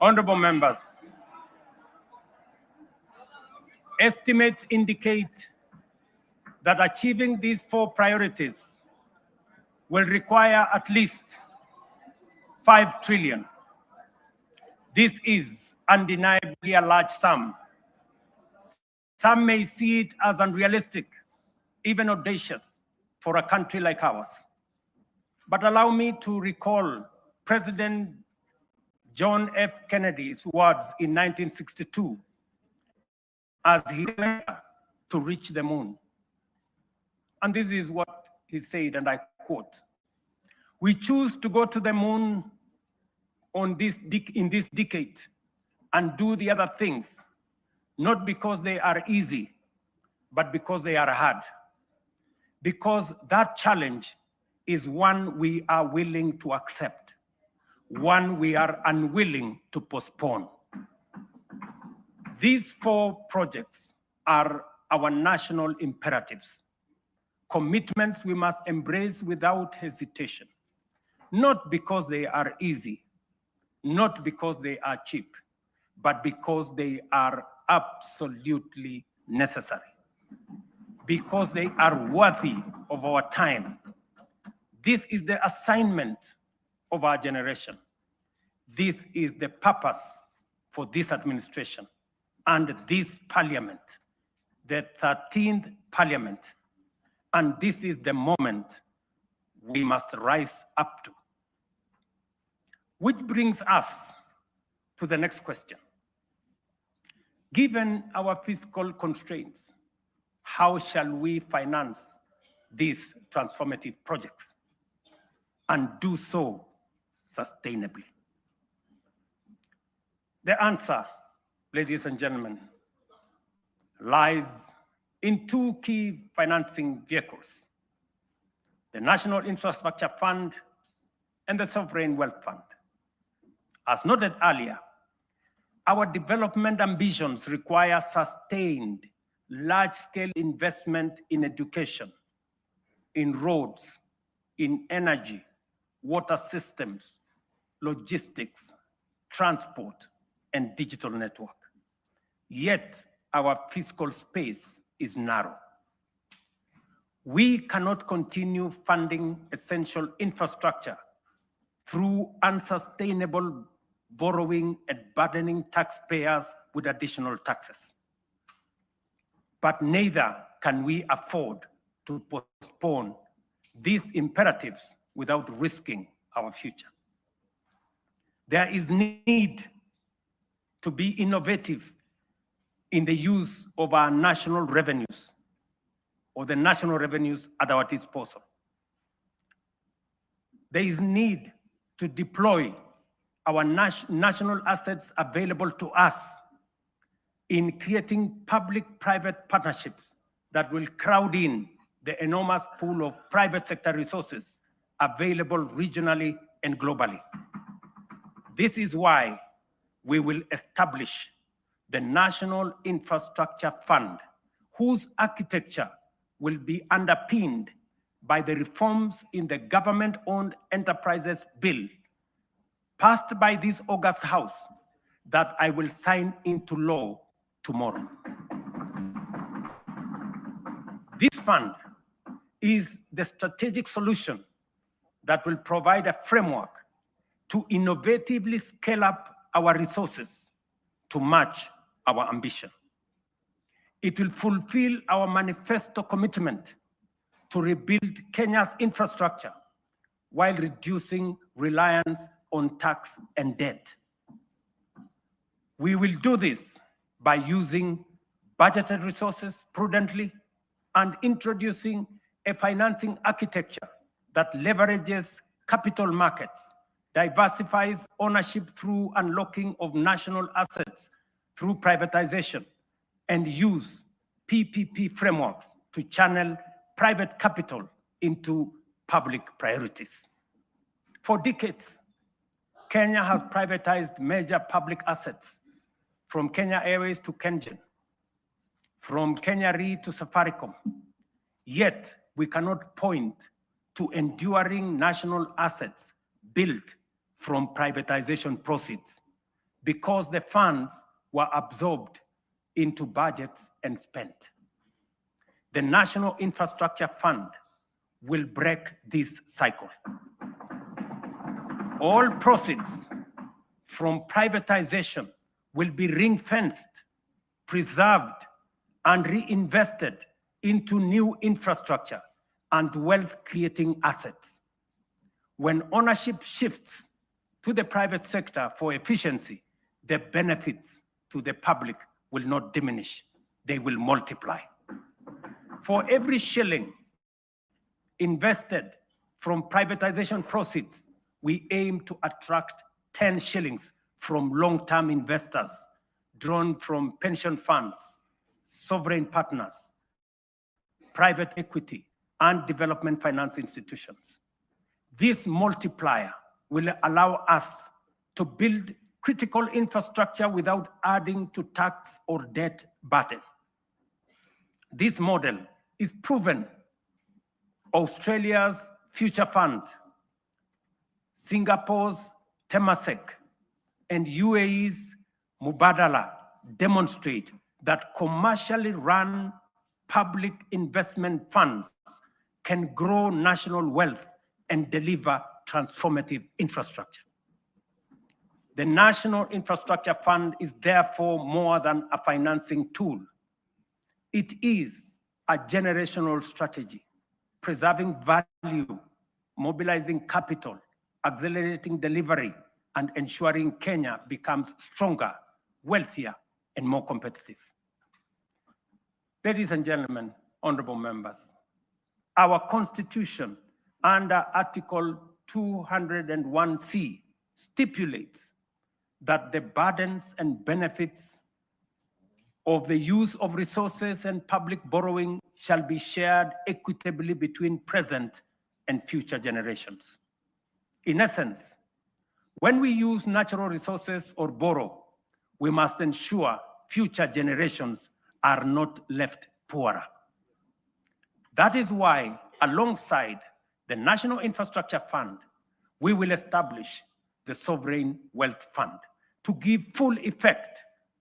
Honorable members, estimates indicate that achieving these 4 priorities will require at least 5 trillion. This is undeniably a large sum. Some may see it as unrealistic, even audacious for a country like ours. But allow me to recall President John F. Kennedy's words in 1962 as he went to reach the moon. And this is what he said, and I quote, "We choose to go to the moon in this decade and do the other things, not because they are easy, but because they are hard. Because that challenge is one we are willing to accept, one we are unwilling to postpone." These 4 projects are our national imperatives, commitments we must embrace without hesitation, not because they are easy, not because they are cheap, but because they are absolutely necessary, because they are worthy of our time. This is the assignment of our generation. This is the purpose for this administration and this parliament, the 13th parliament. And this is the moment we must rise up to. Which brings us to the next question. Given our fiscal constraints, how shall we finance these transformative projects and do so sustainably? The answer, ladies and gentlemen, lies in 2 key financing vehicles: the National Infrastructure Fund and the Sovereign Wealth Fund. As noted earlier, our development ambitions require sustained, large-scale investment in education, in roads, in energy, water systems, logistics, transport, and digital network. Yet, our fiscal space is narrow. We cannot continue funding essential infrastructure through unsustainable borrowing and burdening taxpayers with additional taxes. But neither can we afford to postpone these imperatives without risking our future. There is need to be innovative in the use of our national revenues, or the national revenues at our disposal. There is need to deploy our national assets available to us in creating public-private partnerships that will crowd in the enormous pool of private sector resources available regionally and globally. This is why we will establish the National Infrastructure Fund, whose architecture will be underpinned by the reforms in the Government-Owned Enterprises Bill, passed by this August House, that I will sign into law tomorrow. This fund is the strategic solution that will provide a framework to innovatively scale up our resources to match our ambition. It will fulfill our manifesto commitment to rebuild Kenya's infrastructure while reducing reliance on tax and debt. We will do this by using budgeted resources prudently and introducing a financing architecture that leverages capital markets, diversifies ownership through unlocking of national assets through privatization, and use PPP frameworks to channel private capital into public priorities. For decades, Kenya has privatized major public assets, from Kenya Airways to KenGen, from Kenya Re to Safaricom. Yet, we cannot point to enduring national assets built from privatization proceeds because the funds were absorbed into budgets and spent. The National Infrastructure Fund will break this cycle. All proceeds from privatization will be ring-fenced, preserved, and reinvested into new infrastructure and wealth-creating assets. When ownership shifts to the private sector for efficiency, the benefits to the public will not diminish, they will multiply. For every shilling invested from privatization proceeds, we aim to attract 10 shillings from long-term investors drawn from pension funds, sovereign partners, private equity, and development finance institutions. This multiplier will allow us to build critical infrastructure without adding to tax or debt burden. This model is proven. Australia's Future Fund, Singapore's Temasek, and UAE's Mubadala demonstrate that commercially run public investment funds can grow national wealth and deliver transformative infrastructure. The National Infrastructure Fund is therefore more than a financing tool. It is a generational strategy, preserving value, mobilizing capital, accelerating delivery, and ensuring Kenya becomes stronger, wealthier, and more competitive. Ladies and gentlemen, honorable members, our Constitution under Article 201C stipulates that the burdens and benefits of the use of resources and public borrowing shall be shared equitably between present and future generations. In essence, when we use natural resources or borrow, we must ensure future generations are not left poorer. That is why, alongside the National Infrastructure Fund, we will establish the Sovereign Wealth Fund to give full effect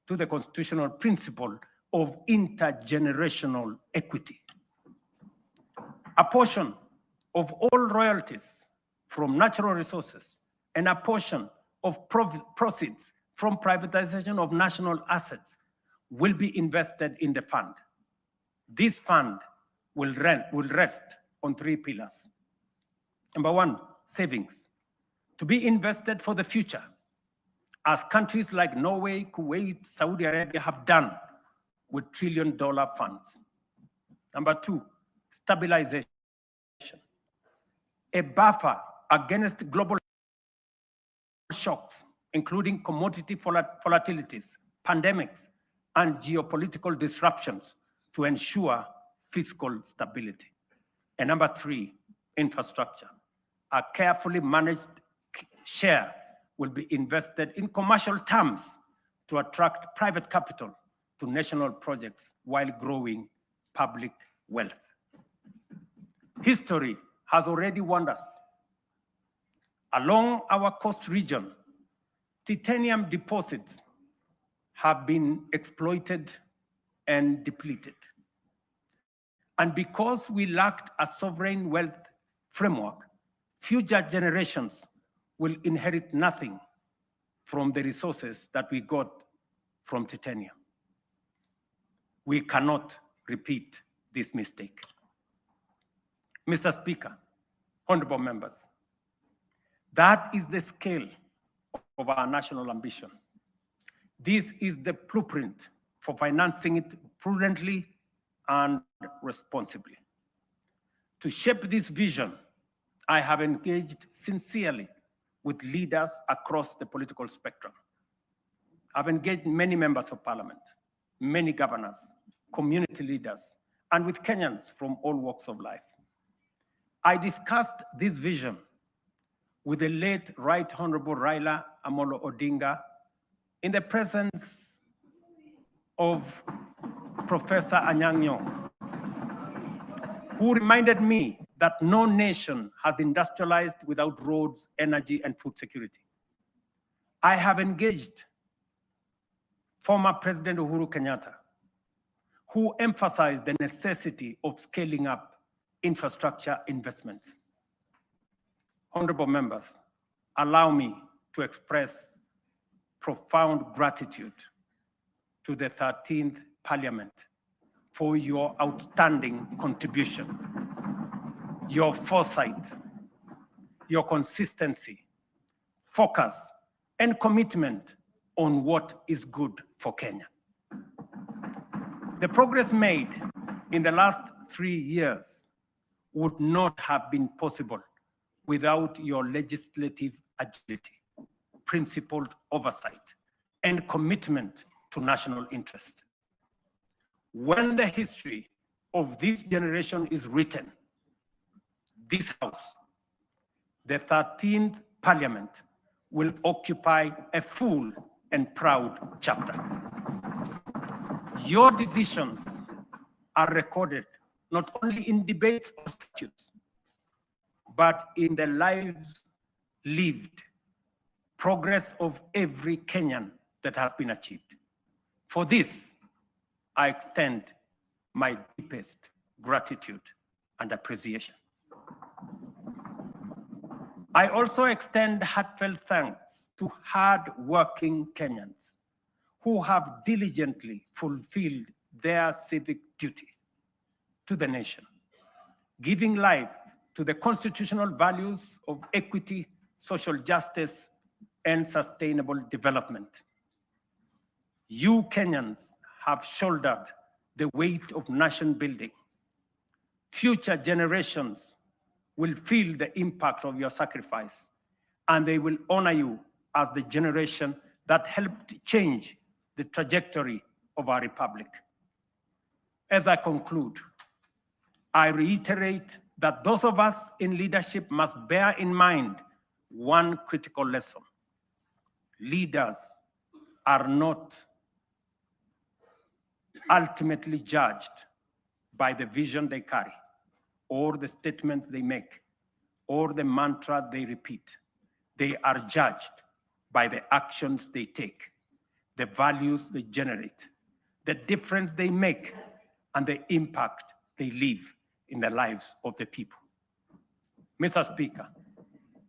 to the constitutional principle of intergenerational equity. A portion of all royalties from natural resources and a portion of proceeds from privatization of national assets will be invested in the fund. This fund will rest on 3 pillars. Number 1, savings, to be invested for the future, as countries like Norway, Kuwait, Saudi Arabia have done with trillion-dollar funds. Number 2, stabilization, a buffer against global shocks, including commodity volatilities, pandemics, and geopolitical disruptions to ensure fiscal stability. And number 3, infrastructure. A carefully managed share will be invested in commercial terms to attract private capital to national projects while growing public wealth. History has already warned us. Along our coast region, titanium deposits have been exploited and depleted. And because we lacked a sovereign wealth framework, future generations will inherit nothing from the resources that we got from titanium. We cannot repeat this mistake. Mr. Speaker, honorable members, that is the scale of our national ambition. This is the blueprint for financing it prudently and responsibly. To shape this vision, I have engaged sincerely with leaders across the political spectrum. I've engaged many members of parliament, many governors, community leaders, and with Kenyans from all walks of life. I discussed this vision with the late Right Honorable Raila Amolo Odinga in the presence of Professor Anyang' Nyong'o, who reminded me that no nation has industrialized without roads, energy, and food security. I have engaged former President Uhuru Kenyatta, who emphasized the necessity of scaling up infrastructure investments. Honorable members, allow me to express profound gratitude to the 13th Parliament for your outstanding contribution, your foresight, your consistency, focus, and commitment on what is good for Kenya. The progress made in the last 3 years would not have been possible without your legislative agility, principled oversight, and commitment to national interest. When the history of this generation is written, this House, the 13th Parliament, will occupy a full and proud chapter. Your decisions are recorded not only in debates or statutes, but in the lives lived, progress of every Kenyan that has been achieved. For this, I extend my deepest gratitude and appreciation. I also extend heartfelt thanks to hard-working Kenyans who have diligently fulfilled their civic duty to the nation, giving life to the constitutional values of equity, social justice, and sustainable development. You Kenyans have shouldered the weight of nation building. Future generations will feel the impact of your sacrifice, and they will honor you as the generation that helped change the trajectory of our republic. As I conclude, I reiterate that those of us in leadership must bear in mind one critical lesson. Leaders are not ultimately judged by the vision they carry, or the statements they make, or the mantra they repeat. They are judged by the actions they take, the values they generate, the difference they make, and the impact they leave in the lives of the people. Mr. Speaker,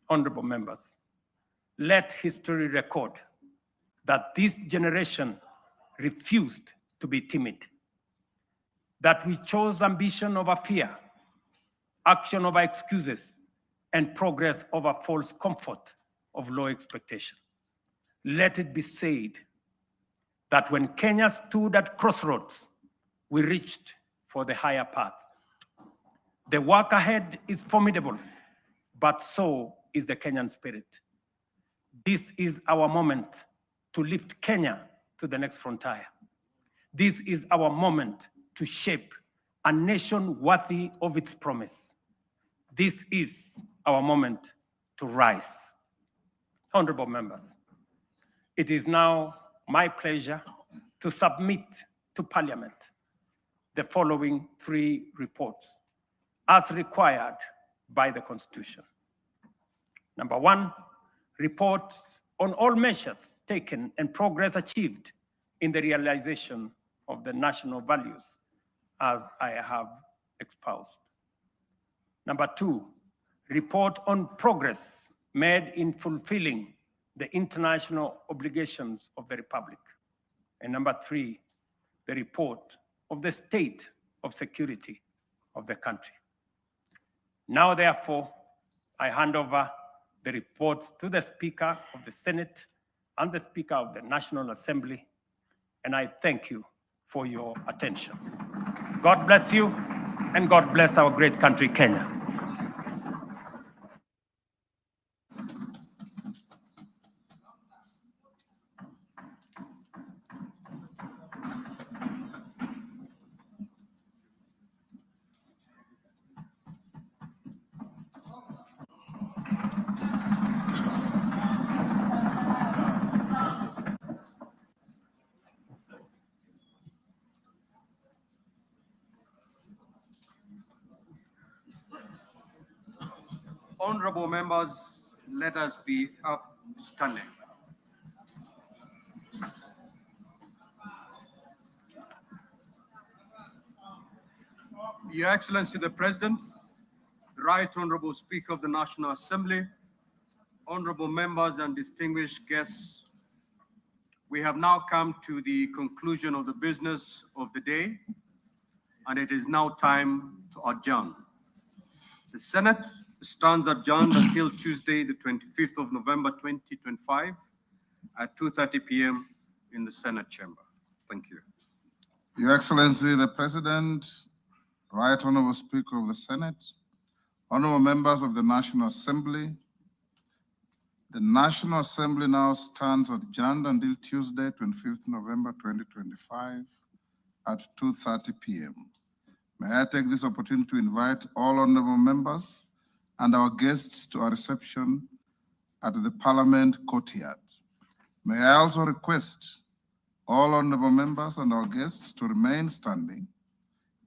honorable members, let history record that this generation refused to be timid, that we chose ambition over fear, action over excuses, and progress over false comfort of low expectation. Let it be said that when Kenya stood at crossroads, we reached for the higher path. The work ahead is formidable, but so is the Kenyan spirit. This is our moment to lift Kenya to the next frontier. This is our moment to shape a nation worthy of its promise. This is our moment to rise. Honorable members, it is now my pleasure to submit to Parliament the following 3 reports as required by the Constitution. Number 1, reports on all measures taken and progress achieved in the realization of the national values as I have espoused. Number 2, report on progress made in fulfilling the international obligations of the Republic. And number 3, the report of the state of security of the country. Now, therefore, I hand over the reports to the Speaker of the Senate and the Speaker of the National Assembly, and I thank you for your attention. God bless you, and God bless our great country, Kenya. Honorable members, let us be upstanding. Your Excellency the President, Right Honorable Speaker of the National Assembly, honorable members and distinguished guests, we have now come to the conclusion of the business of the day, and it is now time to adjourn. The Senate stands adjourned until Tuesday, the 25th of November, 2025 at 2:30 p.m. in the Senate chamber. Thank you. Your Excellency the President, Right Honorable Speaker of the Senate, honorable members of the National Assembly, the National Assembly now stands adjourned until Tuesday, 25th November 2025 at 2:30 p.m. May I take this opportunity to invite all honorable members and our guests to a reception at the Parliament courtyard. May I also request all honorable members and our guests to remain standing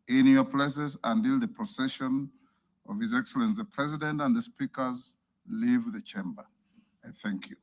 in your places until the procession of His Excellency the President and the speakers leave the chamber. I thank you.